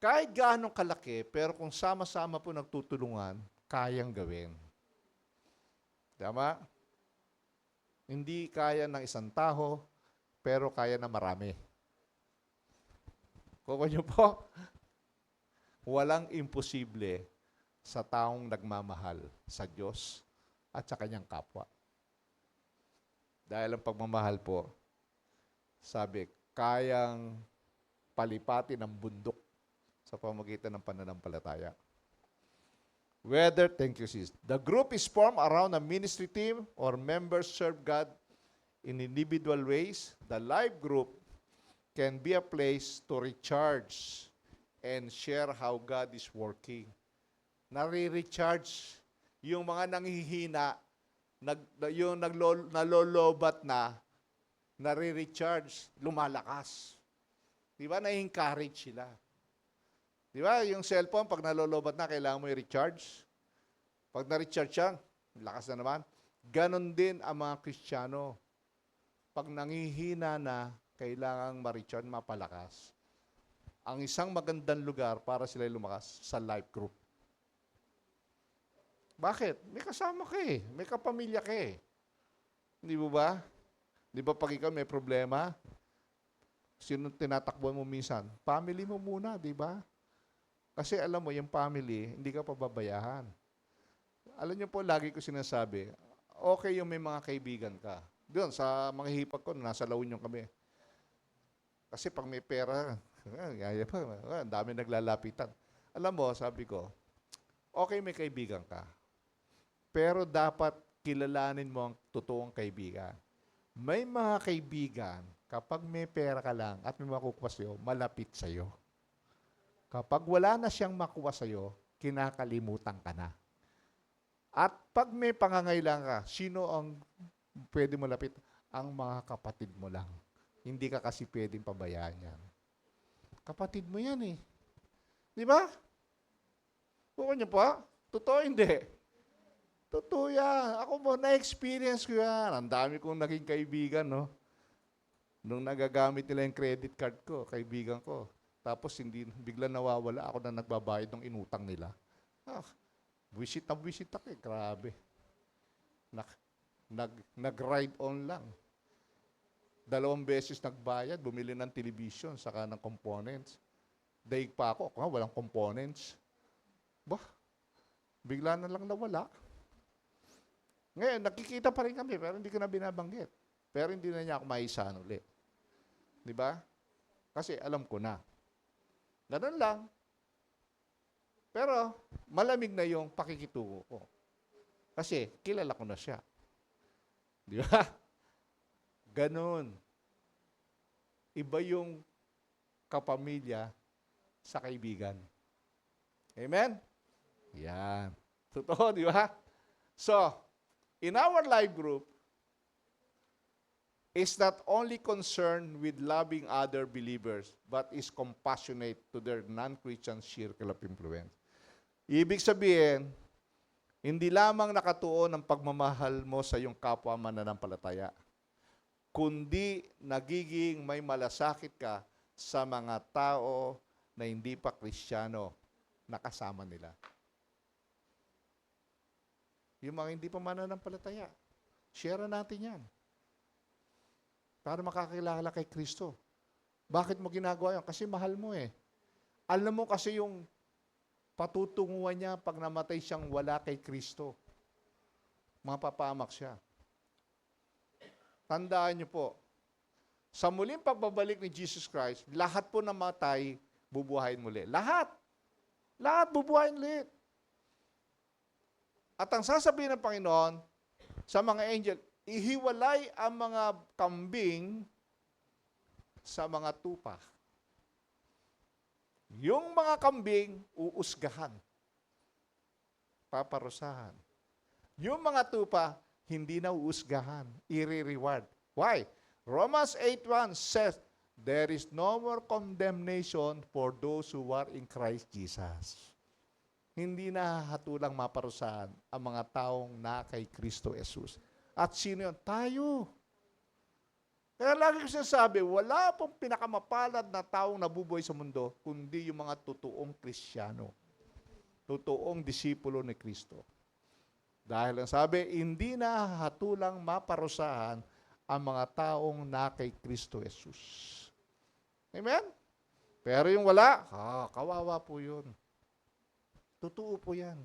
kahit gaano kalaki, pero kung sama-sama po nagtutulungan, kayang gawin. Tama? Hindi kaya ng isang tao, pero kaya na marami. Kuko nyo po, walang imposible sa taong nagmamahal sa Diyos at sa kanyang kapwa. Dahil ang pagmamahal po, sabi, kayang palipatin ang bundok sa pamamagitan ng pananampalataya. Whether, thank you sis, the group is formed around a ministry team or members serve God in individual ways, the life group can be a place to recharge and share how God is working. Nare-recharge yung mga nanghihina, yung nalolobat na, nare-recharge, lumalakas. Di ba? Na-encourage sila. Di ba? Yung cellphone, pag nalolobat na, kailangan mo i-recharge. Pag na-recharge siya, lakas na naman. Ganon din ang mga Kristiyano. Pag nanghihina na, kailangang ma-recharge, mapalakas. Ang isang magandang lugar para sila lumakas sa life group. Bakit? May kasama ka eh. May kapamilya ka eh. Hindi mo ba? Di ba pag ikaw may problema, sino tinatakbuhan mo minsan? Family mo muna, di ba? Kasi alam mo, yung family, hindi ka pababayahan. Alam niyo po, lagi ko sinasabi, okay yung may mga kaibigan ka. Doon, sa mga hipag ko, nasa La Union kami. Kasi pag may pera, ang dami naglalapitan. Alam mo, sabi ko, okay may kaibigan ka. Pero dapat kilalanin mo ang totoong kaibigan. May mga kaibigan, kapag may pera ka lang at may makukuha sa'yo, malapit sa'yo. Kapag wala na siyang makuha sa'yo, kinakalimutan ka na. At pag may pangangailangan ka, sino ang pwede mo lapit? Ang mga kapatid mo lang. Hindi ka kasi pwedeng pabayaan yan. Kapatid mo yan eh. Di ba? Bukan niyo pa? Totoo hindi. Totoo yan. Ako mo, na-experience ko yan. Ang dami kong naging kaibigan, no? Nung nagagamit nila yung credit card ko, kaibigan ko. Tapos hindi, bigla nawawala ako na nagbabayad ng inutang nila. Visit ako eh. Grabe. Nag-ride on lang. 2 beses nagbayad, bumili ng television, saka ng components. Daig pa ako walang components. Bah, bigla na lang nawala. Ngayon, nakikita pa rin kami, pero hindi ko na binabanggit. Pero hindi na niya ako maisahan ulit. Di ba? Kasi alam ko na. Ganun lang. Pero, malamig na yung pakikitungo ko. Kasi, kilala ko na siya. Di ba? Ganun. Iba yung kapamilya sa kaibigan. Amen? Yan. Totoo, di ba? So, in our life group, is not only concerned with loving other believers, but is compassionate to their non-Christian circle of influence. Ibig sabihin, hindi lamang nakatuon ang pagmamahal mo sa iyong kapwa mananampalataya, kundi nagiging may malasakit ka sa mga tao na hindi pa Kristiyano na kasama nila. Yung mga hindi pa mananampalataya, share natin yan. Para makakilala kay Kristo. Bakit mo ginagawa yan? Kasi mahal mo eh. Alam mo kasi yung patutunguhan niya pag namatay siyang wala kay Kristo. Mapapamak siya. Tandaan niyo po, sa muling pagbabalik ni Jesus Christ, lahat po namatay, bubuhayin muli. Lahat. Lahat bubuhayin ulit. At ang sasabihin ng Panginoon sa mga angel, ihiwalay ang mga kambing sa mga tupa. Yung mga kambing, uusgahan. Paparusahan. Yung mga tupa, hindi na uusgahan. I-reward. Why? Romans 8:1 says, there is no more condemnation for those who are in Christ Jesus. Hindi na hatulang maparusahan ang mga taong na kay Kristo Jesus. At sino yun? Tayo. Kaya lagi ko sinasabi, wala pong pinakamapalad na taong nabubuhay sa mundo, kundi yung mga totoong Kristiyano. Totoong disipulo ni Kristo. Dahil ang sabi, hindi na hatulang maparusahan ang mga taong na kay Kristo Jesus. Amen? Pero yung wala, kawawa po yun. Totoo po yan.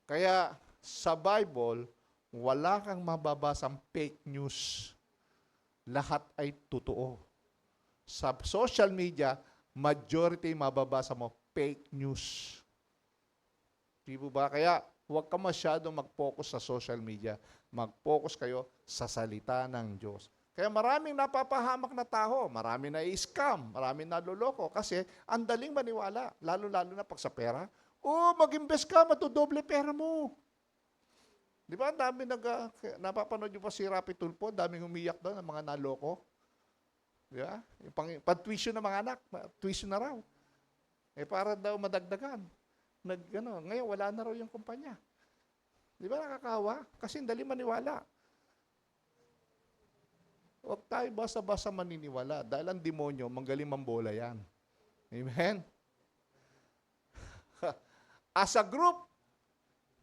Kaya sa Bible, wala kang mababasang fake news. lahat ay totoo. Sa social media, majority mababasa mo, fake news. Di ba? Kaya huwag ka masyadong mag-focus sa social media. Mag-focus kayo sa salita ng Diyos. Kaya maraming napapahamak na tao, maraming na-scam, maraming naloloko kasi ang daling maniwala, lalo-lalo na pag sa pera. Mag-invest ka, matudoble pera mo. Di ba? Ang dami napapanood nyo pa si Rapi Tulfo, daming umiyak doon ng mga naloko. Di ba? Yung pag-tuition ng mga anak, tuition na raw. Para daw madagdagan. Ngayon, wala na raw yung kumpanya. Di ba nakakawa? Kasi dali maniwala. Huwag tayo basta-basta maniniwala dahil ang demonyo, manggaling mambola yan. Amen? As a group,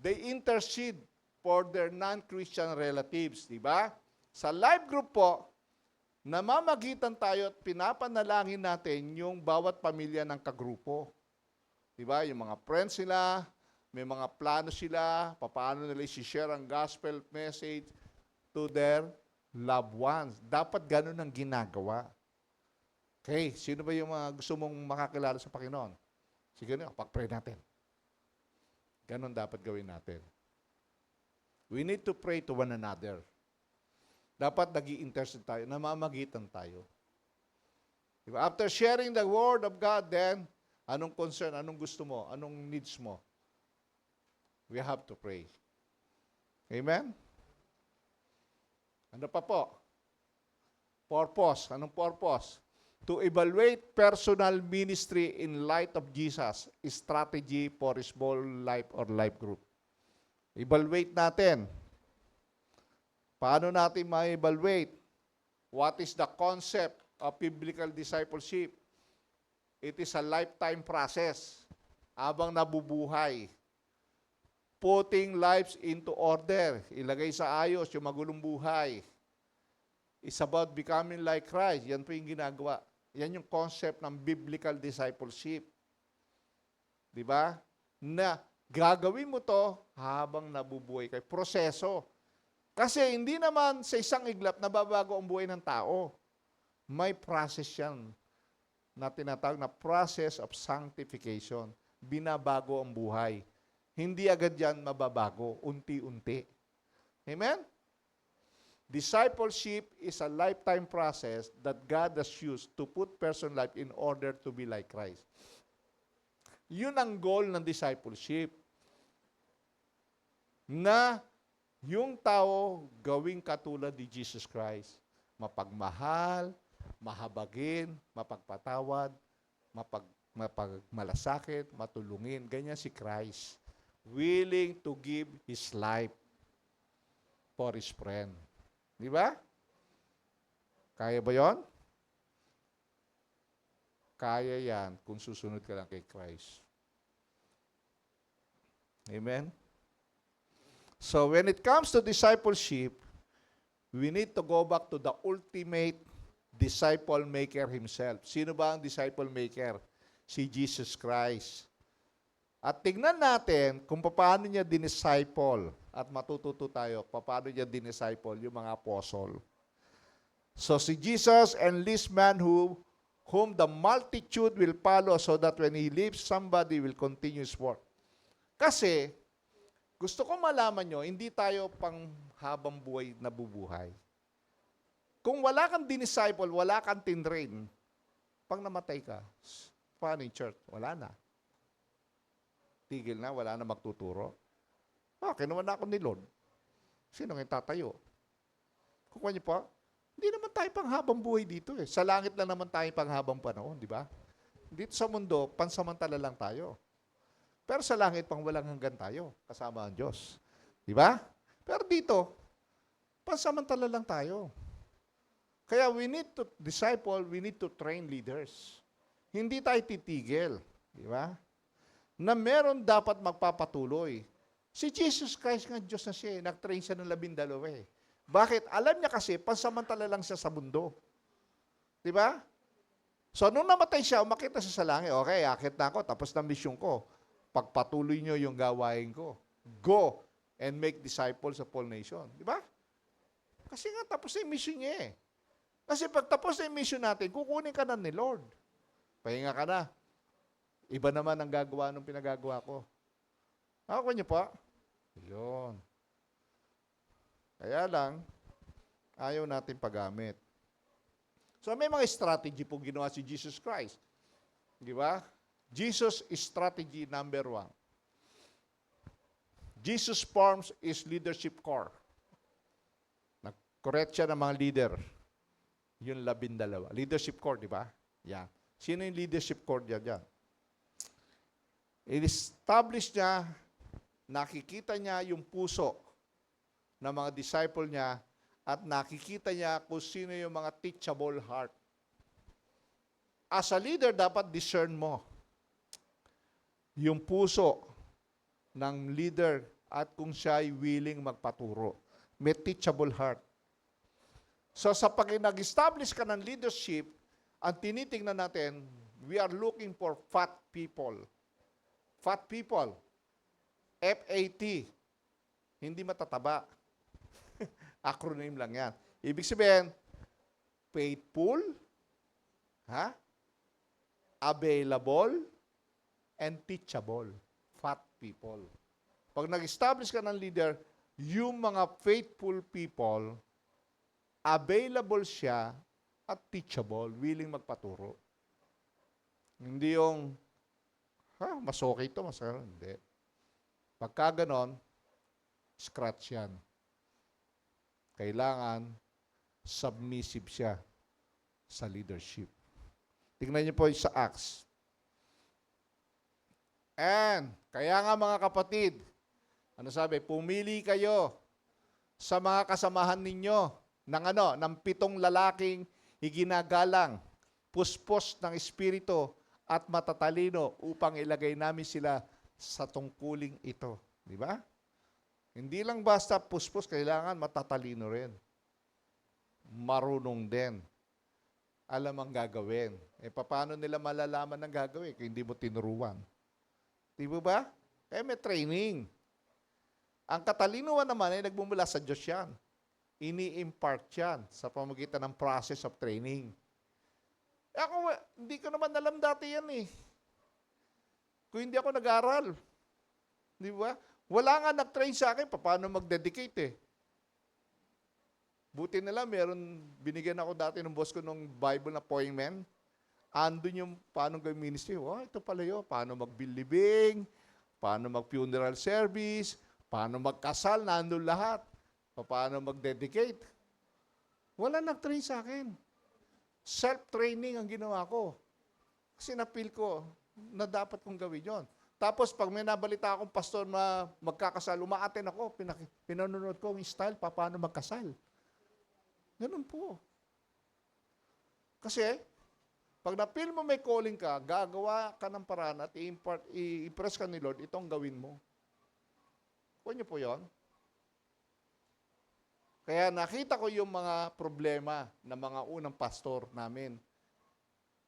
they intercede for their non-Christian relatives. Di ba? Sa live group po, namamagitan tayo at pinapanalangin natin yung bawat pamilya ng kagrupo. Diba? Yung mga friends sila, may mga plano sila, paano nila i-share ang gospel message to their loved ones. Dapat ganun ang ginagawa. Okay, sino ba yung mga gusto mong makakilala sa Panginoon? Sige na, pag-pray natin. Ganun dapat gawin natin. We need to pray to one another. Dapat nag-i-intercede tayo, namamagitan tayo. Diba? After sharing the Word of God, then, anong concern, anong gusto mo, anong needs mo? We have to pray. Amen? Ano pa po? Purpose. Anong purpose? To evaluate personal ministry in light of Jesus, strategy for a small life or life group. Evaluate natin. Paano natin ma-evaluate? What is the concept of biblical discipleship? It is a lifetime process. Habang nabubuhay. Putting lives into order. Ilagay sa ayos yung magulong buhay. It's about becoming like Christ. Yan po yung ginagawa. Yan yung concept ng biblical discipleship. Di ba? Na gagawin mo to habang nabubuhay kayo. Proseso. Kasi hindi naman sa isang iglap nababago ang buhay ng tao. May process yan na tinatawag na process of sanctification. Binabago ang buhay. Hindi agad yan mababago, unti-unti. Amen? Discipleship is a lifetime process that God has used to put person life in order to be like Christ. Yun ang goal ng discipleship. Na yung tao gawing katulad ni Jesus Christ. Mapagmahal, mahabagin, mapagpatawad, mapagmalasakit, matulungin. Ganyan si Christ. Willing to give His life for His friend. Di ba? Kaya ba yon? Kaya yan kung susunod ka lang kay Christ. Amen? So when it comes to discipleship, we need to go back to the ultimate disciple maker himself. Sino ba ang disciple maker? Si Jesus Christ. At tignan natin kung paano niya dinisciple at matututo tayo paano niya dinisciple yung mga apostle. So si Jesus enlists man whom the multitude will follow so that when he leaves, somebody will continue his work. Kasi, gusto ko malaman nyo, hindi tayo pang habang buhay na bubuhay. Kung wala kang dinisciple, wala kang tinrain, pag namatay ka, paano yung church? Wala na. Tigil na, wala na magtuturo. Kinuha na ako ni Lord. Sino nga tatayo? Kukuha niyo pa? Hindi naman tayo pang habang buhay dito eh. Sa langit lang naman tayo pang habang panahon, di ba? Dito sa mundo, pansamantala lang tayo. Pero sa langit, pang walang hanggan tayo, kasama ang Diyos. Di ba? Pero dito, pansamantala lang tayo. Kaya we need to disciple, we need to train leaders. Hindi tayo titigil. Di ba? Na meron dapat magpapatuloy. Si Jesus Christ nga Diyos na siya, nag-train siya ng 12 eh. Bakit? Alam niya kasi, pansamantala lang siya sa mundo. Di ba? So, nung namatay siya, umakit na siya sa langit. Okay, akit na ako, tapos na mission ko. Pagpatuloy niyo yung gawain ko. Go and make disciples of all nations. Di ba? Kasi nga, tapos na yung mission niya eh. Kasi pagtapos na yung mission natin, kukunin ka na ni Lord. Pahinga ka na. Iba naman ang gagawa nung pinagagawa ko. Ako niyo pa? Yun. Kaya lang, ayaw natin paggamit. So may mga strategy po ginawa si Jesus Christ. Di ba? Jesus is strategy number 1. Jesus forms his leadership core. Nag-correct siya ng mga leader. Yung 12. Leadership core, di ba? Yan. Sino yung leadership core dyan? I-establish niya, nakikita niya yung puso ng mga disciple niya at nakikita niya kung sino yung mga teachable heart. As a leader, dapat discern mo yung puso ng leader at kung siya ay willing magpaturo. May teachable heart. So sa pag nag-establish ka ng leadership, ang tinitingnan natin, we are looking for fat people. Fat people. FAT. Hindi matataba. Acronym lang yan. Ibig sabihin, faithful, available, and teachable. Fat people. Pag nag-establish ka ng leader, yung mga faithful people, available siya at teachable, willing magpaturo. Hindi yung, mas okay ito, mas hindi. Pagka ganon, scratch yan. Kailangan submissive siya sa leadership. Tingnan niyo po sa Acts. And, kaya nga mga kapatid, ano sabi, pumili kayo sa mga kasamahan ninyo ng 7 lalaking iginagalang, puspos ng espiritu at matatalino upang ilagay namin sila sa tungkuling ito. Di ba? Hindi lang basta puspos, kailangan matatalino rin. Marunong din. Alam ang gagawin. Paano nila malalaman ang gagawin kung hindi mo tinuruan? Di ba? Kaya may training. Ang katalinuhan naman ay nagmumula sa Diyos yan. Ini-impart yan sa pamamagitan ng process of training. Ako, hindi ko naman alam dati yan eh. Kung hindi ako nag-aral. Di ba? Wala nga nag-train sa akin paano mag-dedicate eh. Buti nila, binigyan ako dati ng boss ko ng Bible na appointment. Andun yung paano gawin ministry. Ito pala yun. Paano mag-believing, paano mag-funeral service, paano magkasal, nandun lahat. Paano mag-dedicate. Wala nag-train sa akin. Self-training ang ginawa ko. Kasi na-feel ko na dapat kong gawin yun. Tapos pag may nabalita akong pastor na magkakasal, umaaten ako, pinanonood ko yung style, paano magkasal. Ganun po. Kasi, pag na-feel mo may calling ka, gagawa ka ng paraan at i-impress ka ni Lord, itong gawin mo. Kuha niyo po yun. Kaya nakita ko yung mga problema ng mga unang pastor namin.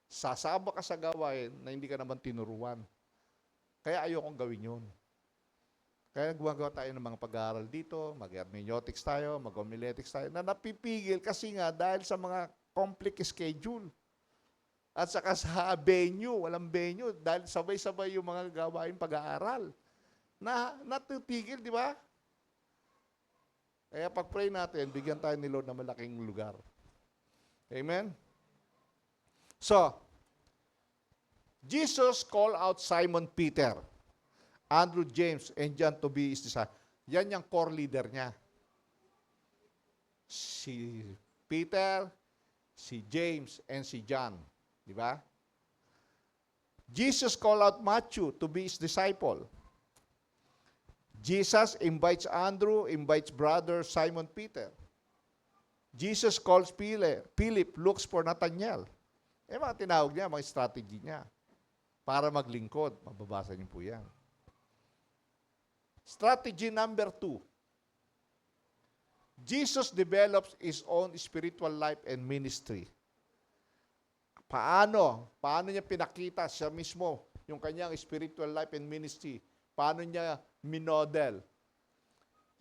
Sasaba ka sa gawain na hindi ka naman tinuruan. Kaya ayokong gawin yun. Kaya gumagawa tayo ng mga pag-aaral dito, mag-hermeneutics tayo, mag-homiletics tayo, na napipigil kasi nga dahil sa mga complex schedule. At saka sa venue, walang venue, dahil sabay-sabay yung mga gawain pag-aaral. Natipigil, di ba? Kaya pag-pray natin, bigyan tayo ni Lord ng malaking lugar. Amen? So, Jesus called out Simon Peter, Andrew, James, and John to be his disciples. Yan yung core leader niya. Si Peter, si James, and si John. Di ba? Jesus called out Matthew to be his disciple. Jesus invites Andrew, invites brother Simon Peter. Jesus calls Philip, looks for Nathanael. Mga tinawag niya, mga strategy niya para maglingkod. Mababasa niyo po yan. Strategy number 2. Jesus develops his own spiritual life and ministry. Paano niya pinakita siya mismo yung kanyang spiritual life and ministry? Paano niya minodel?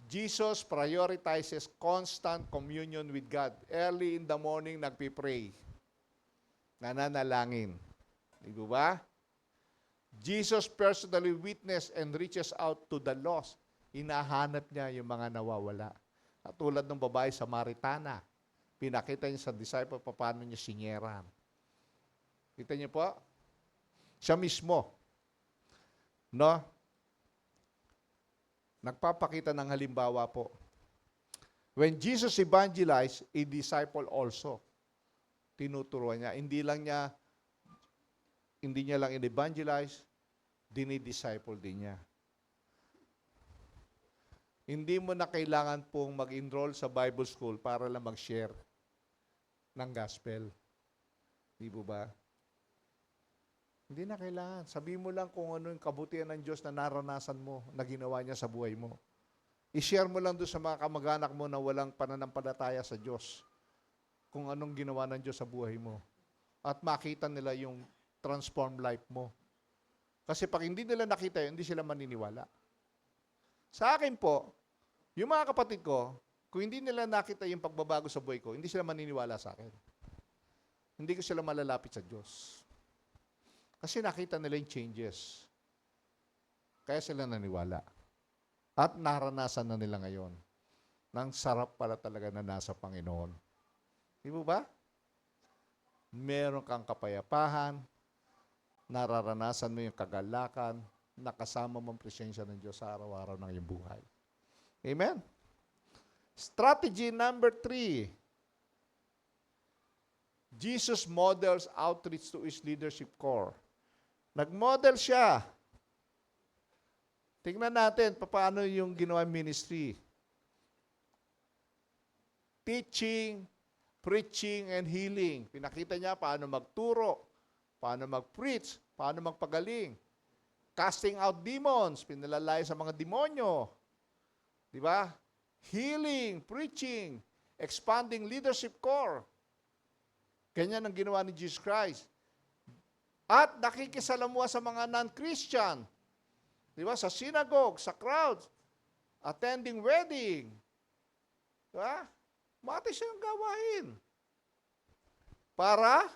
Jesus prioritizes constant communion with God. Early in the morning, nagpipray. Nananalangin. Di ba? Jesus personally witnessed and reaches out to the lost. Hinahanap niya yung mga nawawala. At tulad ng babae Samaritana, pinakita niya sa disciple paano niya sinyeran. Kita niyo po? Siya mismo, no? Nagpapakita ng halimbawa po. When Jesus evangelized, a disciple also. Tinuturuan niya. Hindi niya lang in-evangelize, dinidisciple din niya. Hindi mo na kailangan pong mag-enroll sa Bible school para lang mag-share ng gospel. Di ba? Hindi na kailangan. Sabihin mo lang kung ano yung kabutihan ng Diyos na naranasan mo, na ginawa niya sa buhay mo. I-share mo lang doon sa mga kamag-anak mo na walang pananampalataya sa Diyos kung anong ginawa ng Diyos sa buhay mo. At makita nila yung transform life mo. Kasi pag hindi nila nakita yun, hindi sila maniniwala. Sa akin po, yung mga kapatid ko, kung hindi nila nakita yung pagbabago sa buhay ko, hindi sila maniniwala sa akin. Hindi ko sila malalapit sa Diyos. Kasi nakita nila yung changes. Kaya sila naniwala. At naranasan na nila ngayon. Nang sarap pala talaga na nasa Panginoon. Di ba? Meron kang kapayapahan, nararanasan mo yung kagalakan, nakasama mo ang presensya ng Diyos sa araw-araw ng iyong buhay. Amen? Strategy number 3. Jesus models outreach to his leadership core. Nag-model siya. Tingnan natin paano yung ginawa ministry. Teaching, preaching, and healing. Pinakita niya paano magturo, paano mag-preach, paano magpagaling. Casting out demons, pinalalay sa mga demonyo. Di ba? Healing, preaching, expanding leadership core. Ganyan ang ginawa ni Jesus Christ. At nakikisalamuha sa mga non-Christian. Di ba? Sa synagogue, sa crowds, attending wedding. Di ba? Mati siyang gawain. Para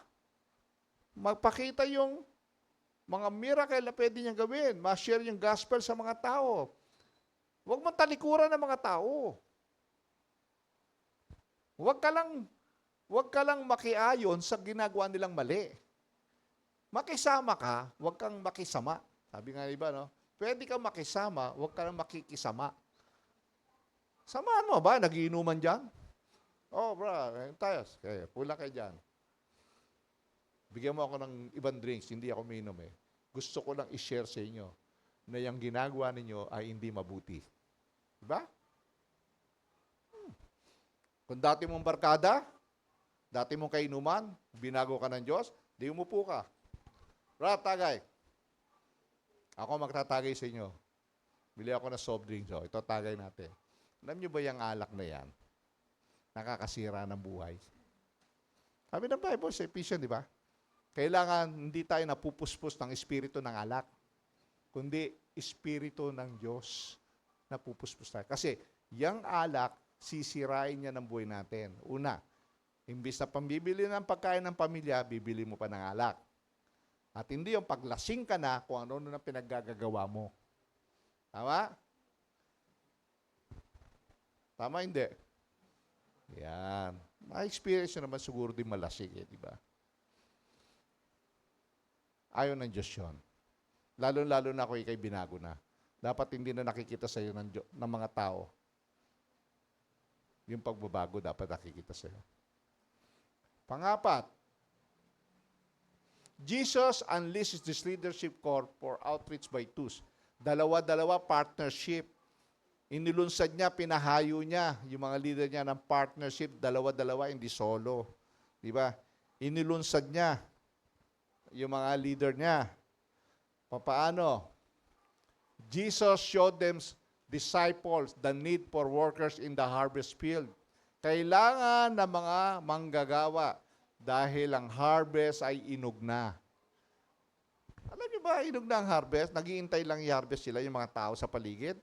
magpakita yung mga miracle na pwede niyang gawin. Ma-share yung gospel sa mga tao. Huwag mong talikuran ng mga tao. Huwag ka lang makiayon sa ginagawa nilang mali. Makisama ka, huwag kang makisama. Sabi nga iba, no? Pwede kang makisama, huwag ka lang makikisama. Samahan mo ba? Nagiinuman dyan? Oh, bro, tayo. Okay, pula kayo dyan. Bigyan mo ako ng ibang drinks, hindi ako minom eh. Gusto ko lang i-share sa inyo na yung ginagawa ninyo ay hindi mabuti. Diba? Kung dati mong barkada, dati mong kainuman, binago ka ng Diyos, di umupo ka. Tagay. Ako magtatagay sa inyo. Bili ako ng soft drink. So, ito tagay natin. Alam niyo ba yung alak na yan? Nakakasira ng buhay. Sabi ng Bible sa Ephesians, di ba? Kailangan hindi tayo napupuspos ng espiritu ng alak, kundi espiritu ng Diyos na pupuspos tayo. Kasi yung alak, sisirain niya ng buhay natin. Una, imbis na pambibili ng pagkain ng pamilya, bibili mo pa ng alak. At hindi yung paglasing ka na kung ano na pinaggagawa mo. Tama? Tama hindi? Yan. Ma-experience naman siguro din malasing di ba? Ayaw ng Diyos yun. Lalo-lalo na ako ikay binago na. Dapat hindi na nakikita sa iyo ng mga tao. Yung pagbabago dapat nakikita sa iyo. Pangapat, Jesus unleashes this leadership core for outreach by twos. Dalawa-dalawa partnership. Inilunsad niya, pinahayo niya yung mga leader niya ng partnership, dalawa-dalawa, hindi solo. Di ba? Inilunsad niya yung mga leader niya. Paano? Jesus showed them disciples the need for workers in the harvest field. Kailangan ng mga manggagawa dahil ang harvest ay inog na. Alam niyo ba, inog na ang harvest? Naghihintay lang i-harvest sila yung mga tao sa paligid?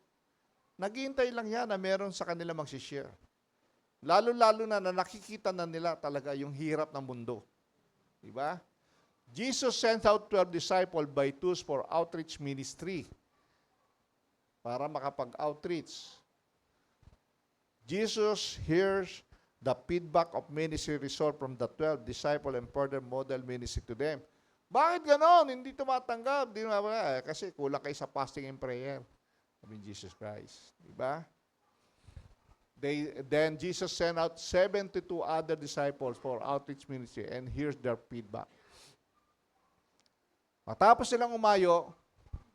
Naghihintay lang yan na meron sa kanila magsishare. Lalo-lalo na nakikita na nila talaga yung hirap ng mundo. Diba? Jesus sent out 12 disciples by twos for outreach ministry. Para makapag-outreach. Jesus hears the feedback of ministry result from the 12 disciples and further model ministry to them. Bakit ganon? Hindi tumatanggap. Kasi kulang kayo sa fasting and prayer. Sabi ni Jesus Christ. Diba? Then Jesus sent out 72 other disciples for outreach ministry and here's their feedback. Matapos silang umayo,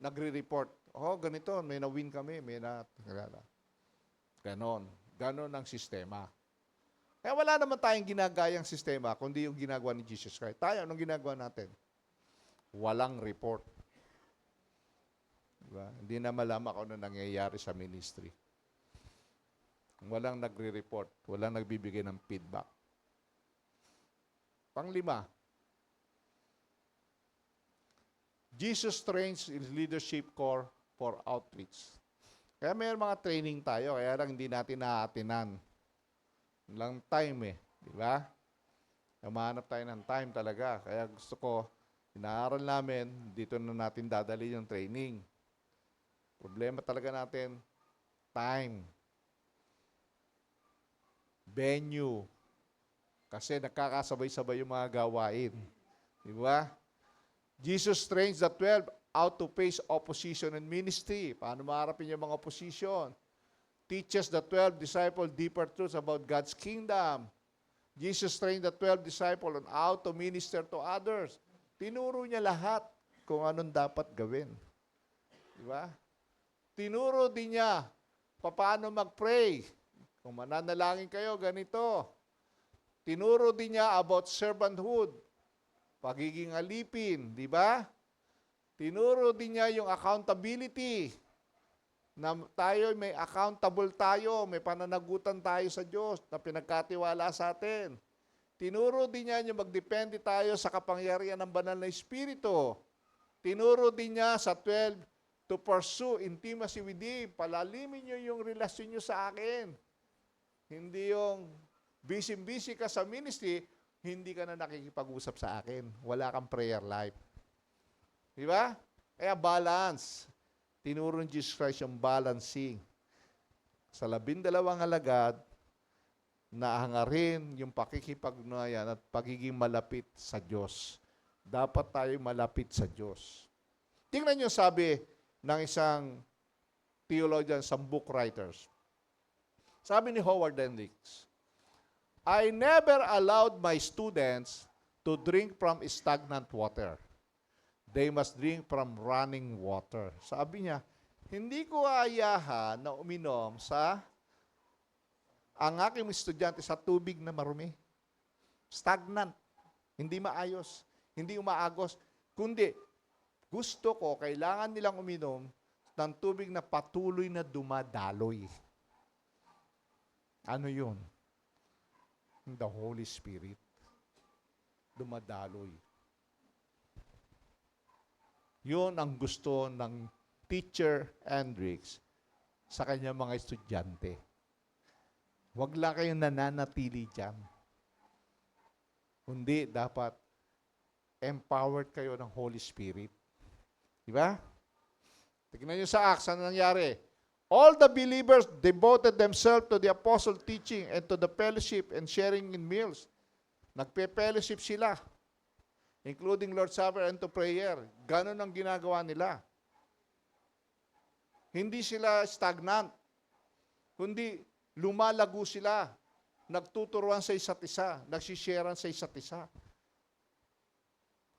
nagre-report. Ganito, may na-win kami, may na... Ganon. Ganon ang sistema. Kaya wala naman tayong ginagayang sistema, kundi yung ginagawa ni Jesus Christ. Tayo, anong ginagawa natin? Walang report. Diba? Hindi na malaman kung ano nangyayari sa ministry. Walang nagre-report. Walang nagbibigay ng feedback. Panglima, Jesus trains his leadership core for outreach. Kaya may mga training tayo, kaya lang hindi natin naaatinan. Lang time di ba? Mahanap tayo ng time talaga. Kaya gusto ko, inaaral namin, dito na natin dadali yung training. Problema talaga natin, time. Venue. Kasi nakakasabay-sabay yung mga gawain. Di ba? Jesus trains the 12 how to face opposition in ministry. Paano maharapin yung mga opposition? Teaches the 12 disciples deeper truths about God's kingdom. Jesus trained the 12 disciples on how to minister to others. Tinuro niya lahat kung anong dapat gawin. Di ba? Tinuro din niya paano mag-pray. Kung mananalangin kayo, ganito. Tinuro din niya about servanthood. Pagiging alipin, di ba? Tinuro din niya yung accountability. Na tayo, may accountable tayo, may pananagutan tayo sa Diyos na pinagkatiwala sa atin. Tinuro din niya yung magdepende tayo sa kapangyarihan ng banal na Espiritu. Tinuro din niya sa 12 to pursue intimacy with Him. Palalimin niyo yung relasyon niyo sa akin. Hindi yung busy-busy ka sa ministry, hindi ka na nakikipag-usap sa akin. Wala kang prayer life. Di ba? Kaya balance. Tinuro ni Jesus Christ yung balancing. Sa 12 alagad, nahangarin yung pakikipagnayan at pagiging malapit sa Diyos. Dapat tayo malapit sa Diyos. Tingnan niyo sabi ng isang theologian, some book writers. Sabi ni Howard Hendricks, I never allowed my students to drink from stagnant water. They must drink from running water. Sabi niya, hindi ko aayahan na uminom ang aking estudyante sa tubig na marumi. Stagnant. Hindi maayos. Hindi umaagos. Kundi, gusto ko, kailangan nilang uminom ng tubig na patuloy na dumadaloy. Ano yun? The Holy Spirit. Dumadaloy. Yun ang gusto ng teacher Hendricks sa kanyang mga estudyante. Huwag lang kayong nananatili dyan. Kundi dapat empowered kayo ng Holy Spirit. Di ba? Tignan nyo sa Acts, ano nangyari? All the believers devoted themselves to the apostle teaching and to the fellowship and sharing in meals. Nagpe-fellowship sila, including Lord's Supper and to prayer. Ganon ang ginagawa nila. Hindi sila stagnant, kundi lumalago sila. Nagtuturuan sa isa't isa, nagsisharean sa isa't isa.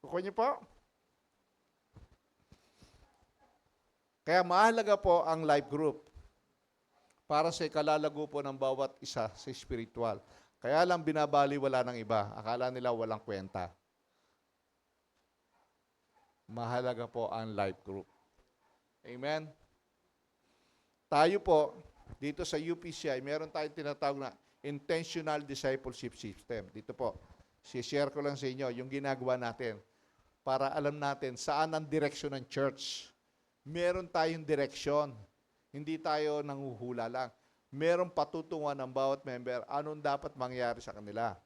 Kukuha niyo po? Kaya mahalaga po ang life group para sa ikalalago po ng bawat isa sa spiritual. Kaya lang binabaliwala ng iba. Akala nila walang kwenta. Mahalaga po ang life group. Amen? Tayo po, dito sa UPCI, meron tayong tinatawag na intentional discipleship system. Dito po, share ko lang sa inyo yung ginagawa natin para alam natin saan ang direksyon ng church. Meron tayong direksyon. Hindi tayo nanghuhula lang. Merong patutunguhan ng bawat member anong dapat mangyari sa kanila.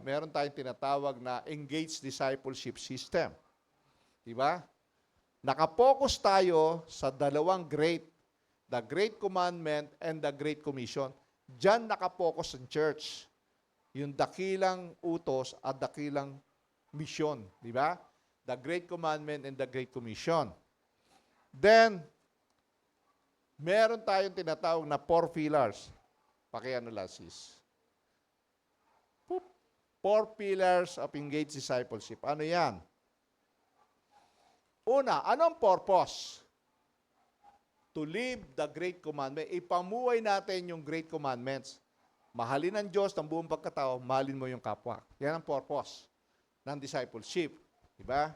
Meron tayong tinatawag na engaged discipleship system. Diba? Nakapokus tayo sa dalawang great, the Great Commandment and the Great Commission. Diyan nakapokus ang church. Yung dakilang utos at dakilang mission. Diba? The Great Commandment and the Great Commission. Then, meron tayong tinatawag na 4 pillars. Pakiano lang, sis. 4 pillars of engaged discipleship. Ano yan? Una, anong purpose? To live the Great Commandment. Ipamuhay natin yung Great Commandments. Mahalin ang Diyos ng buong pagkatao, mahalin mo yung kapwa. Yan ang purpose ng discipleship. Diba?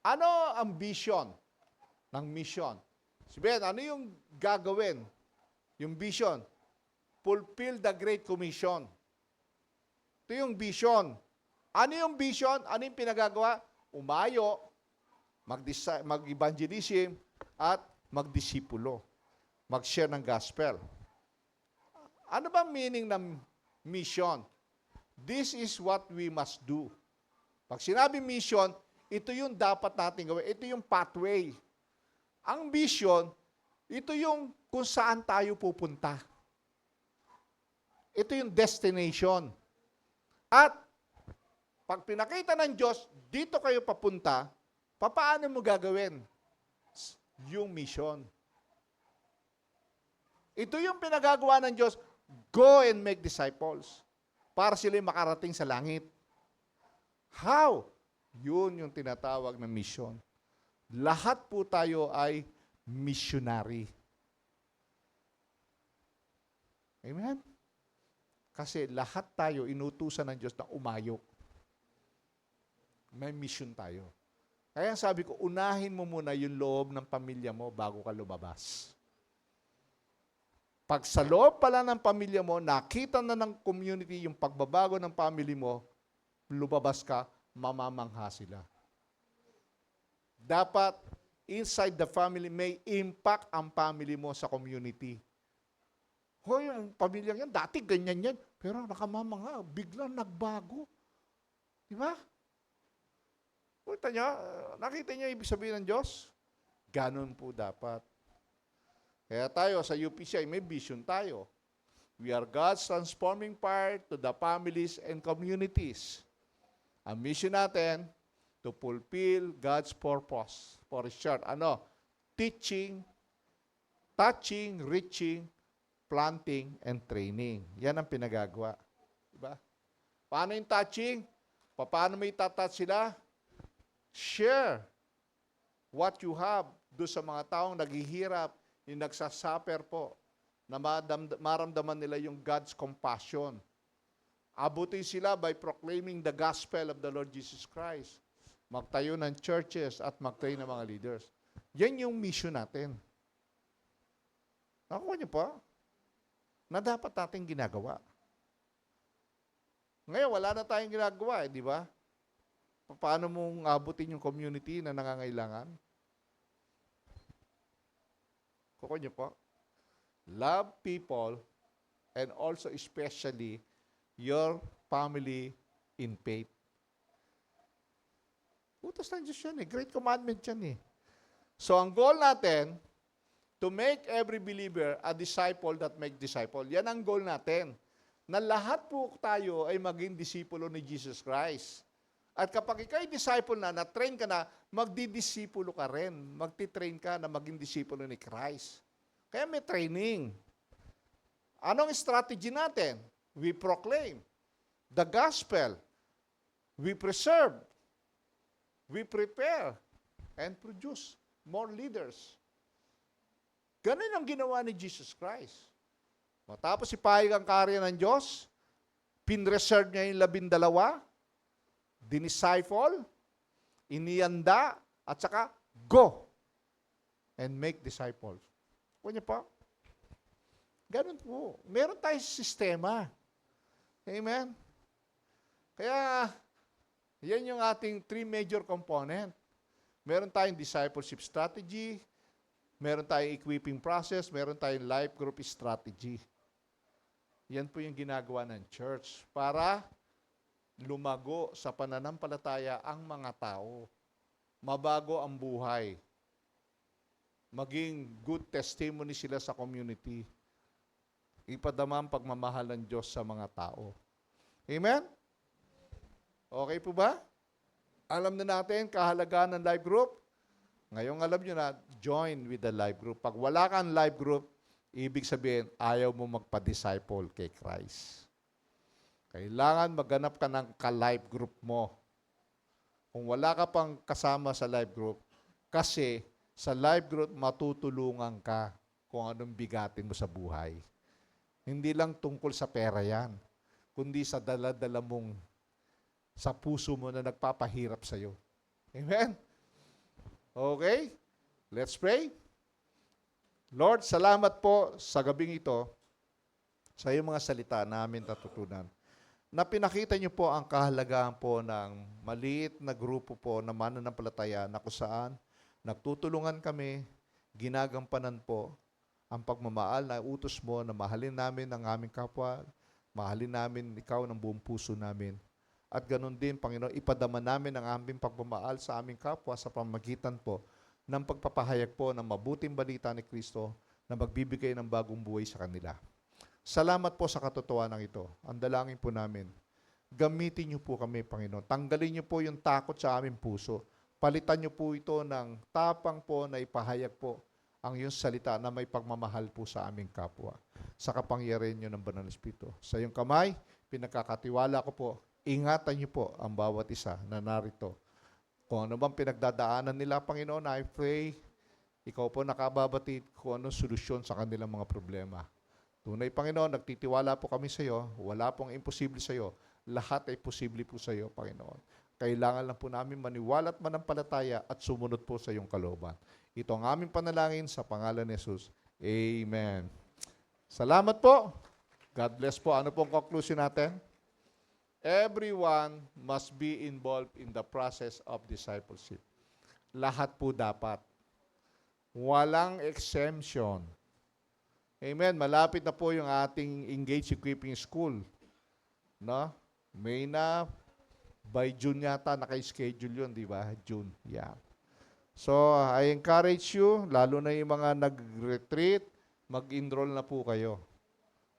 Ano ang vision ng mission? Sabihin, ano yung gagawin? Yung vision. Fulfill the Great Commission. Ito yung vision. Ano yung vision? Ano yung pinagagawa? Umayo, mag-evangelism, at magdisipulo. Mag-share ng gospel. Ano ba meaning ng mission? This is what we must do. Pag sinabi mission, ito yung dapat natin gawin. Ito yung pathway. Ang vision, ito yung kung saan tayo pupunta. Ito yung destination. At pag pinakita ng Diyos, dito kayo papunta, paano mo gagawin? Yung mission. Ito yung pinagagawa ng Diyos, go and make disciples para sila makarating sa langit. How? Yun yung tinatawag na mission. Lahat po tayo ay missionary. Amen? Kasi lahat tayo inutusan ng Diyos na umayo. May mission tayo. Kaya sabi ko, unahin mo muna yung loob ng pamilya mo bago ka lumabas. Pag sa loob pala ng pamilya mo, nakita na ng community yung pagbabago ng family mo, lumabas ka, mamamangha sila. Dapat, inside the family, may impact ang family mo sa community. Hoy, yung pamilyang yan, dati ganyan yan, pero nakamamangha, biglang nagbago. Di ba? Nakita niyo ibig sabihin ng Diyos? Ganon po dapat. Kaya tayo sa UPCI, may vision tayo. We are God's transforming part to the families and communities. Ang mission natin, to fulfill God's purpose for His church. Teaching, touching, reaching, planting, and training. Yan ang pinagagawa. Diba? Paano yung touching? Paano may tatouch sila? Share what you have do sa mga taong naghihirap, yung nagsasuffer po, na maramdaman nila yung God's compassion. Abutin sila by proclaiming the gospel of the Lord Jesus Christ. Magtayo ng churches at magtayo ng mga leaders. Yan yung mission natin. Nakuha niyo pa? Na dapat natin ginagawa. Ngayon, wala na tayong ginagawa, di ba? Paano mong abutin yung community na nangangailangan? Kuha niyo po. Love people and also especially your family in faith. Utos ng Diyos yan eh. Great commandment yan eh. So, ang goal natin, to make every believer a disciple that make disciple. Yan ang goal natin. Na lahat po tayo ay maging disipulo ni Jesus Christ. At kapag ikaw ay disciple na, na-train ka na, magdidisipulo ka rin. Magti-train ka na maging disipulo ni Christ. Kaya may training. Anong strategy natin? We proclaim the gospel. We preserve. We prepare and produce more leaders. Ganun ang ginawa ni Jesus Christ. Matapos ipahayag ang karya ng Diyos, pinreserve niya yung 12, dinisciple, inihanda, at saka go and make disciples. Kuha niyo po? Ganun po. Meron tayong sistema. Amen? Kaya, yan yung ating 3 major component. Meron tayong discipleship strategy, Meron tayong equipping process, meron tayong life group strategy. Yan po yung ginagawa ng church para lumago sa pananampalataya ang mga tao. Mabago ang buhay. Maging good testimony sila sa community. Ipadama ang pagmamahal ng Diyos sa mga tao. Amen? Okay po ba? Alam na natin kahalagahan ng life group. Ngayong alam nyo na, join with the life group. Pag wala kang life group, ibig sabihin, ayaw mo magpa-disciple kay Christ. Kailangan maghanap ka ng ka-life group mo. Kung wala ka pang kasama sa life group, kasi sa life group, matutulungan ka kung anong bigatin mo sa buhay. Hindi lang tungkol sa pera yan, kundi sa dala-dala mong sa puso mo na nagpapahirap sa'yo. Amen? Okay? Let's pray. Lord, salamat po sa gabing ito sa iyong mga salita namin natutunan. Na pinakita niyo po ang kahalagahan po ng maliit na grupo po na mananampalataya na kung saan nagtutulungan kami, ginagampanan po ang pagmamahal na utos mo na mahalin namin ang aming kapwa, mahalin namin ikaw ng buong puso namin. At ganun din, Panginoon, ipadama namin ang aming pagmamahal sa aming kapwa sa pamagitan po ng pagpapahayag po ng mabuting balita ni Kristo na magbibigay ng bagong buhay sa kanila. Salamat po sa katotohanan ito. Ang dalangin po namin, gamitin niyo po kami, Panginoon. Tanggalin niyo po yung takot sa aming puso. Palitan niyo po ito ng tapang po na ipahayag po ang iyong salita na may pagmamahal po sa aming kapwa. Sa kapangyarihan niyo ng Banal na Espiritu. Sa iyong kamay, pinagkakatiwala ko po, ingatan niyo po ang bawat isa na narito. Kung ano bang pinagdadaanan nila, Panginoon, I pray, ikaw po nakababatid kung anong solusyon sa kanilang mga problema. Tunay, Panginoon, nagtitiwala po kami sa iyo. Wala pong imposible sa iyo. Lahat ay posible po sa iyo, Panginoon. Kailangan lang po namin maniwala at manampalataya at sumunod po sa iyong kalooban. Ito ang aming panalangin sa pangalan ni Jesus. Amen. Salamat po. God bless po. Ano pong conclusion natin? Everyone must be involved in the process of discipleship. Lahat po dapat. Walang exemption. Amen. Malapit na po yung ating Engage Equipping School. No? May na, by June yata, naka-schedule yun, di ba? June. Yeah. So, I encourage you, lalo na yung mga nag-retreat, mag-enroll na po kayo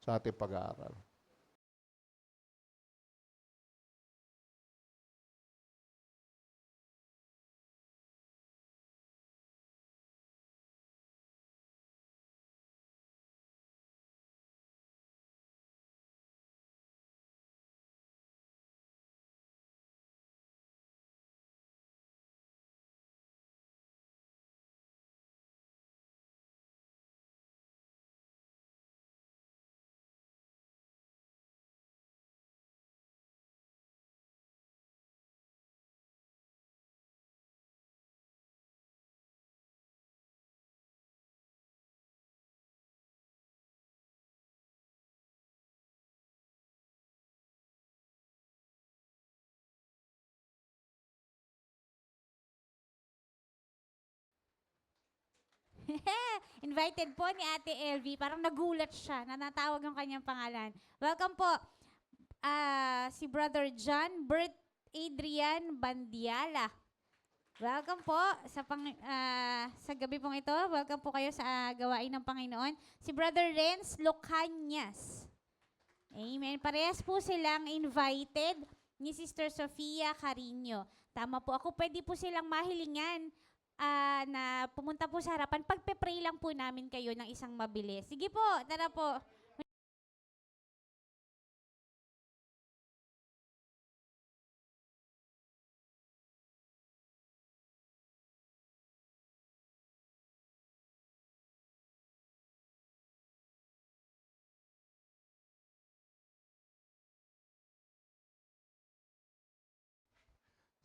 sa ating pag-aaral. Invited po ni Ate LV. Parang nagulat siya na natawag ang kanyang pangalan. Welcome po, si Brother John Bert Adrian Bandiala. Welcome po sa gabi pong ito. Welcome po kayo sa gawain ng Panginoon. Si Brother Renz Locanyas. Amen. Parehas po silang invited ni Sister Sofia Carino. Tama po ako. Pwede po silang mahilingan na pumunta po sa harapan. Pagpe-pray lang po namin kayo ng isang mabilis. Sige po, tara po.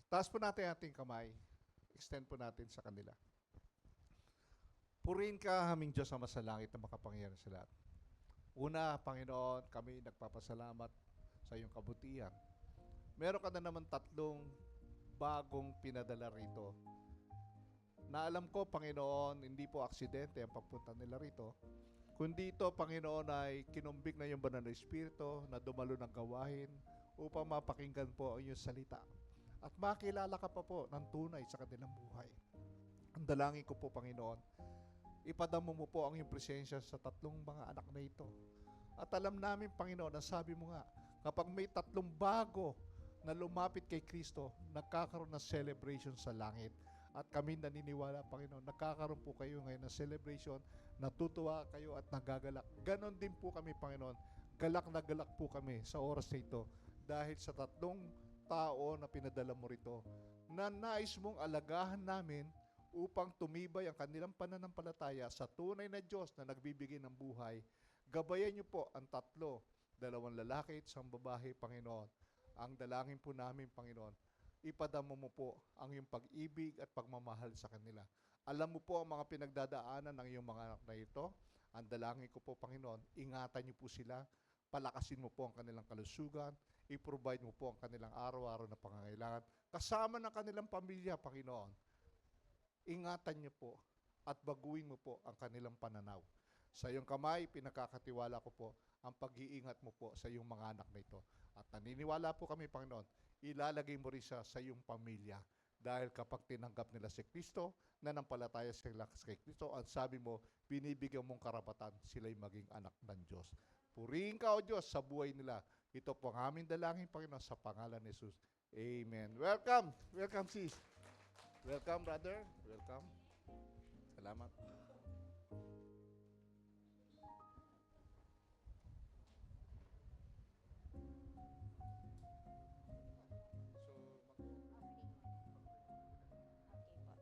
Taas po natin ating kamay. Extend po natin sa kanila. Purihin ka, aming Diyos na masalangit na makapangyarihan sa lahat. Una, Panginoon, kami nagpapasalamat sa iyong kabutihan. Meron ka na naman 3 bagong pinadala rito na alam ko, Panginoon, hindi po aksidente ang pagpunta nila rito, kundi ito, Panginoon, ay kinumbik na yung banal na Espiritu na dumalo ng gawain upang mapakinggan po ang iyong salita. At makilala ka pa po ng tunay sa kanilang buhay. Ang dalangin ko po, Panginoon, ipadamo mo po ang iyong presensya sa tatlong mga anak na ito. At alam namin, Panginoon, ang sabi mo nga, kapag may tatlong bago na lumapit kay Kristo, nagkakaroon ng celebration sa langit. At kami naniniwala, Panginoon, nagkakaroon po kayo ngayon ng celebration, natutuwa kayo at nagagalak. Ganon din po kami, Panginoon. Galak na galak po kami sa oras na ito dahil sa tatlong tao na pinadala mo rito na nais mong alagahan namin upang tumibay ang kanilang pananampalataya sa tunay na Diyos na nagbibigay ng buhay. Gabayan niyo po ang tatlo, 2 lalaki at 1 babae, Panginoon. Ang dalangin po namin, Panginoon, ipadamo mo po ang iyong pag-ibig at pagmamahal sa kanila. Alam mo po ang mga pinagdadaanan ng iyong mga anak na ito. Ang dalangin ko po, Panginoon, ingatan niyo po sila, palakasin mo po ang kanilang kalusugan, i-provide mo po ang kanilang araw-araw na pangangailangan, kasama ng kanilang pamilya, Panginoon. Ingatan niyo po at baguhin mo po ang kanilang pananaw. Sa iyong kamay, pinakakatiwala ko po ang pag-iingat mo po sa iyong mga anak na ito. At naniniwala po kami, Panginoon, ilalagay mo rin siya sa iyong pamilya. Dahil kapag tinanggap nila si Kristo, nanampalataya sila kay Kristo, at sabi mo, binibigyan mong karapatan sila'y maging anak ng Diyos. Purihin ka, O Diyos, sa buhay nila. Ito po ang aming dalangin, Panginoon, sa pangalan ni Jesus. Amen. Welcome. Welcome, sis. Welcome, brother. Welcome. Salamat.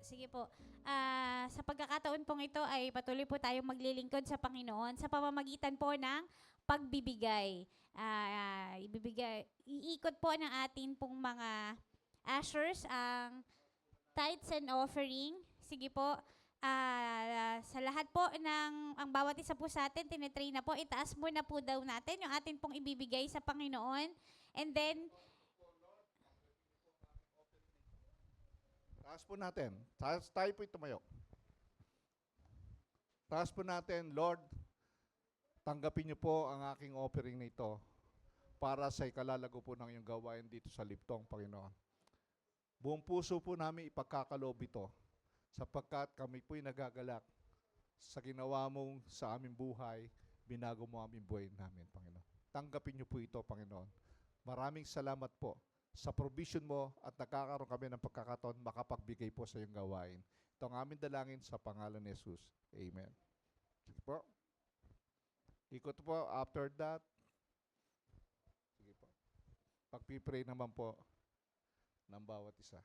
Sige po. Sa pagkakataon pong ito ay patuloy po tayong maglilingkod sa Panginoon sa pamamagitan po ng pagbibigay. Iikot po ng atin pong mga ushers ang tithes and offering. Sige po. Sa lahat po ang bawat isa po sa atin, tinitray na po, itaas muna po daw natin yung atin pong ibibigay sa Panginoon. And then, Taas po natin. Tayo po tumayo. Taas po natin, Lord, tanggapin niyo po ang aking offering na ito para sa ikalalago po ng iyong gawain dito sa Liptong, Panginoon. Buong puso po namin ipagkakaloob ito sapagkat kami po'y nagagalak sa ginawa mong sa aming buhay, binago mo aming buhay namin, Panginoon. Tanggapin niyo po ito, Panginoon. Maraming salamat po sa provision mo at nakakaroon kami ng pagkakataon makapagbigay po sa iyong gawain. Ito ang aming dalangin sa pangalan ni Jesus. Amen. Sige po. Ikot po. After that, sige po. Pagpipray naman po ng bawat isa.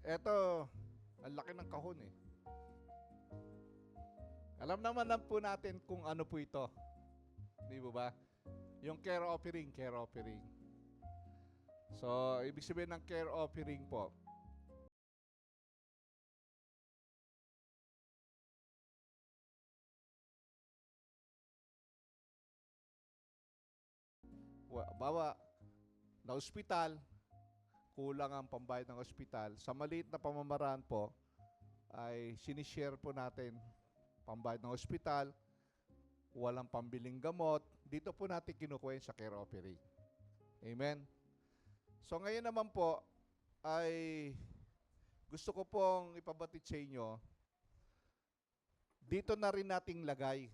Eto, ang laki ng kahon eh. Alam naman lang po natin kung ano po ito. Di ba? Yung care offering, care offering. So, ibig sabihin ng care offering po, bawa na ospital, kulang ang pambayad ng ospital. Sa maliit na pamamaraan po, ay sinishare po natin pambayad ng ospital, walang pambiling gamot, dito po natin kinukuha sa care offering. Amen? So ngayon naman po, ay gusto ko pong ipabatid sa inyo, dito na rin nating lagay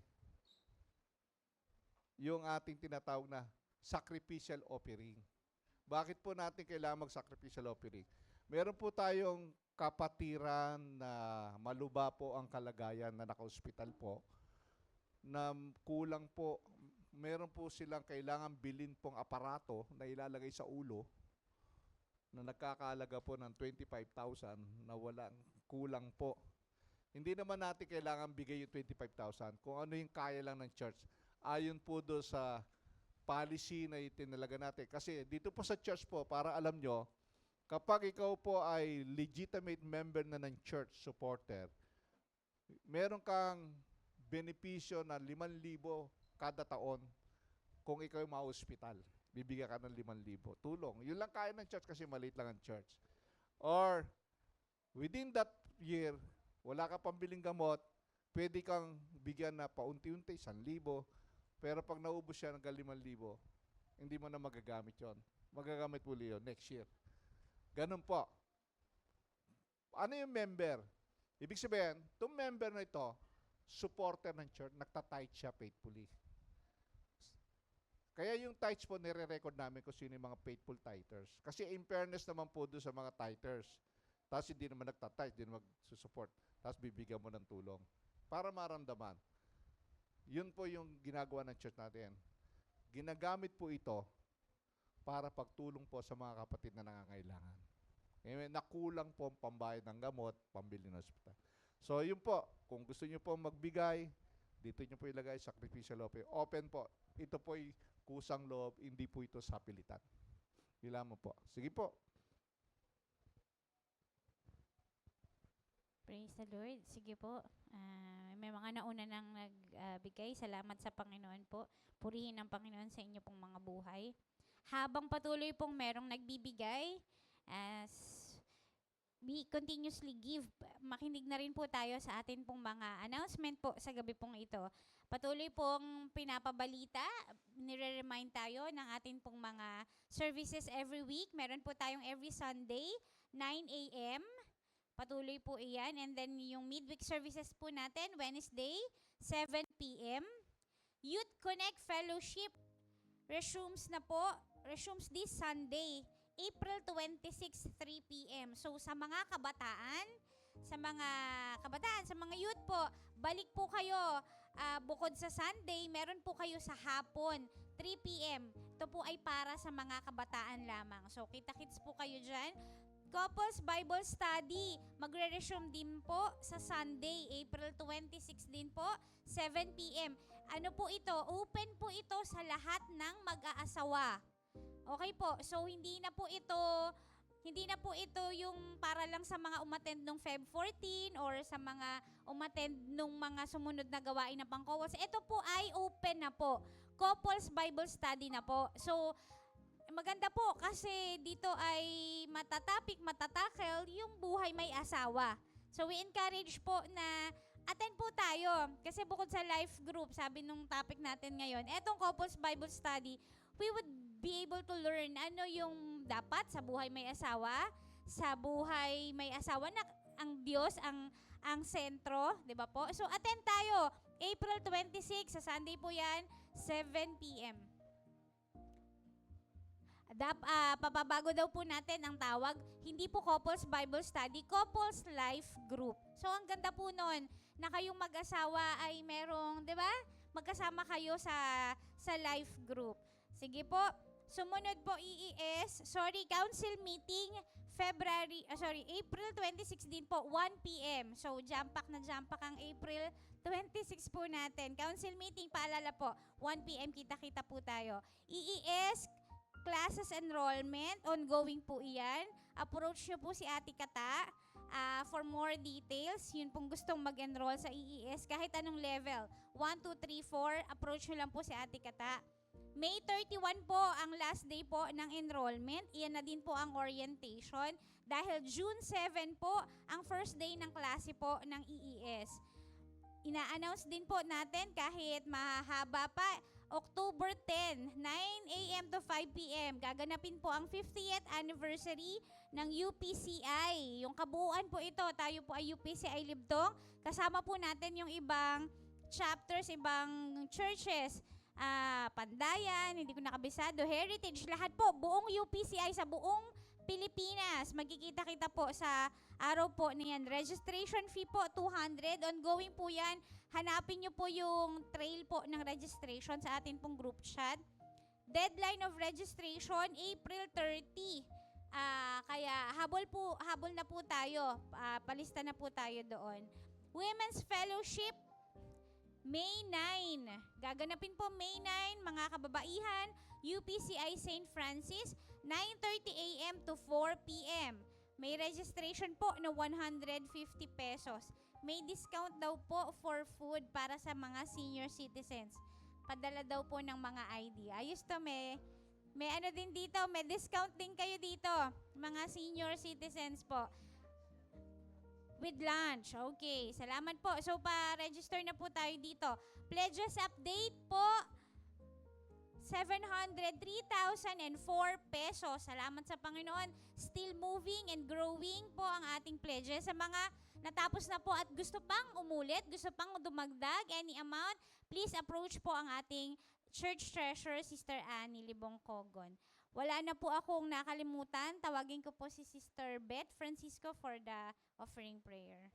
yung ating tinatawag na sacrificial offering. Bakit po natin kailangan mag-sacrificial offering? Meron po tayong kapatiran na maluba po ang kalagayan na naka-hospital po, na kulang po, meron po silang kailangan bilhin pong aparato na ilalagay sa ulo na nagkakaalaga po ng 25,000 na walang kulang po. Hindi naman natin kailangan bigay yung 25,000 kung ano yung kaya lang ng church. Ayon po do sa policy na itinalaga natin. Kasi dito po sa church po, para alam nyo, kapag ikaw po ay legitimate member na ng church supporter, meron kang benepisyo na 5,000 kada taon kung ikaw yung ma-hospital, bibigyan ka ng 5,000. Tulong. Yun lang kaya ng church kasi maliit lang ang church. Or, within that year, wala ka pambiling gamot, pwede kang bigyan na paunti-unti, 1,000. Pero pag naubos siya ng 5,000, hindi mo na magagamit yon. Magagamit muli yun next year. Ganun po. Ano yung member? Ibig sabihin, itong member na ito, supporter ng church, nagta-tithe siya faithfully. Kaya yung tithes po, nire-record namin kung sino yung mga faithful tithers. Kasi in fairness naman po doon sa mga tithers, tapos hindi naman nagta-tithe, hindi naman magsusupport, tapos bibigyan mo ng tulong. Para maramdaman. Yun po yung ginagawa ng church natin. Ginagamit po ito para pagtulong po sa mga kapatid na nangangailangan. Nakulang po ang pambayad ng gamot, pambili ng ospital. So, yun po. Kung gusto nyo po magbigay, dito nyo po ilagay, sacrificial offering. Open po. Ito po ay kusang loob, hindi po ito sa pilitan. Hila mo po. Sige po. Praise the Lord. Sige po. May mga nauna nang nagbigay. Salamat sa Panginoon po. Purihin ang Panginoon sa inyo pong mga buhay. Habang patuloy pong merong nagbibigay, as we continuously give, makinig na rin po tayo sa atin pong mga announcement po sa gabi pong ito. Patuloy pong pinapabalita, nire-remind tayo ng atin pong mga services every week. Meron po tayong every Sunday, 9 a.m., patuloy po iyan. And then yung midweek services po natin, Wednesday, 7 p.m. Youth Connect Fellowship, resumes na po. Resumes this Sunday, April 26, 3 p.m. So sa mga kabataan, sa mga youth po, balik po kayo. Bukod sa Sunday, meron po kayo sa hapon, 3 p.m. Ito po ay para sa mga kabataan lamang. So kita-kits po kayo dyan. Couples Bible Study, magre-resume din po sa Sunday, April 26 din po, 7 p.m. Ano po ito? Open po ito sa lahat ng mag-aasawa. Okay po, so hindi na po ito yung para lang sa mga umattend nung Feb 14 or sa mga umattend nung mga sumunod na gawain na pang-couples. Ito po ay open na po. Couples Bible Study na po. So, maganda po kasi dito ay matatakel yung buhay may asawa. So, we encourage po na attend po tayo. Kasi bukod sa life group, sabi nung topic natin ngayon, etong Couples Bible Study, we would be able to learn ano yung dapat sa buhay may asawa, na ang Diyos ang sentro, 'di ba po? So attend tayo April 26 sa Sunday po 'yan, 7 p.m. Papabago daw po natin ang tawag, hindi po Couples Bible Study, Couples Life Group. So ang ganda po noon na kayong mag-asawa ay merong, 'di ba? Magkasama kayo sa life group. Sige po. Sumunod po council meeting April 26 din po, 1 p.m. So jump pack ang April 26 po natin. Council meeting, paalala po, 1 p.m. kita-kita po tayo. EES classes enrollment, ongoing po iyan. Approach nyo po si Ate Kata for more details. Yun pong gustong mag-enroll sa EES, kahit anong level. 1, 2, 3, 4, approach nyo lang po si Ate Kata. May 31 po ang last day po ng enrollment. Iyan na din po ang orientation. Dahil June 7 po ang first day ng klase po ng EES. Ina-announce din po natin kahit mahaba pa, October 10, 9 a.m. to 5 p.m. Gaganapin po ang 50th anniversary ng UPCI. Yung kabuuan po ito, tayo po ay UPCI Libdong. Kasama po natin yung ibang chapters, ibang churches. Pandayan, hindi ko nakabisado, Heritage, lahat po, buong UPCI sa buong Pilipinas. Magkikita-kita po sa araw po niyan. Registration fee po, 200. Ongoing po yan. Hanapin nyo po yung trail po ng registration sa atin pong group chat. Deadline of registration, April 30. Kaya habol na po tayo. Palista na po tayo doon. Women's Fellowship, May 9. Gaganapin po May 9, mga kababaihan, UPCI St. Francis, 9:30 a.m. to 4 p.m. May registration po na 150 pesos. May discount daw po for food para sa mga senior citizens. padala daw po ng mga ID. Ayos to, may ano din dito, may discount din kayo dito, mga senior citizens po. With lunch. Okay, salamat po. So, pa-register na po tayo dito. Pledges update po, 703,004 pesos. Salamat sa Panginoon. Still moving and growing po ang ating pledges. Sa mga natapos na po at gusto pang umulit, gusto pang dumagdag, any amount, please approach po ang ating Church Treasurer, Sister Annie Libong Cogon. Wala na po akong nakalimutan. Tawagin ko po si Sister Beth Francisco for the offering prayer.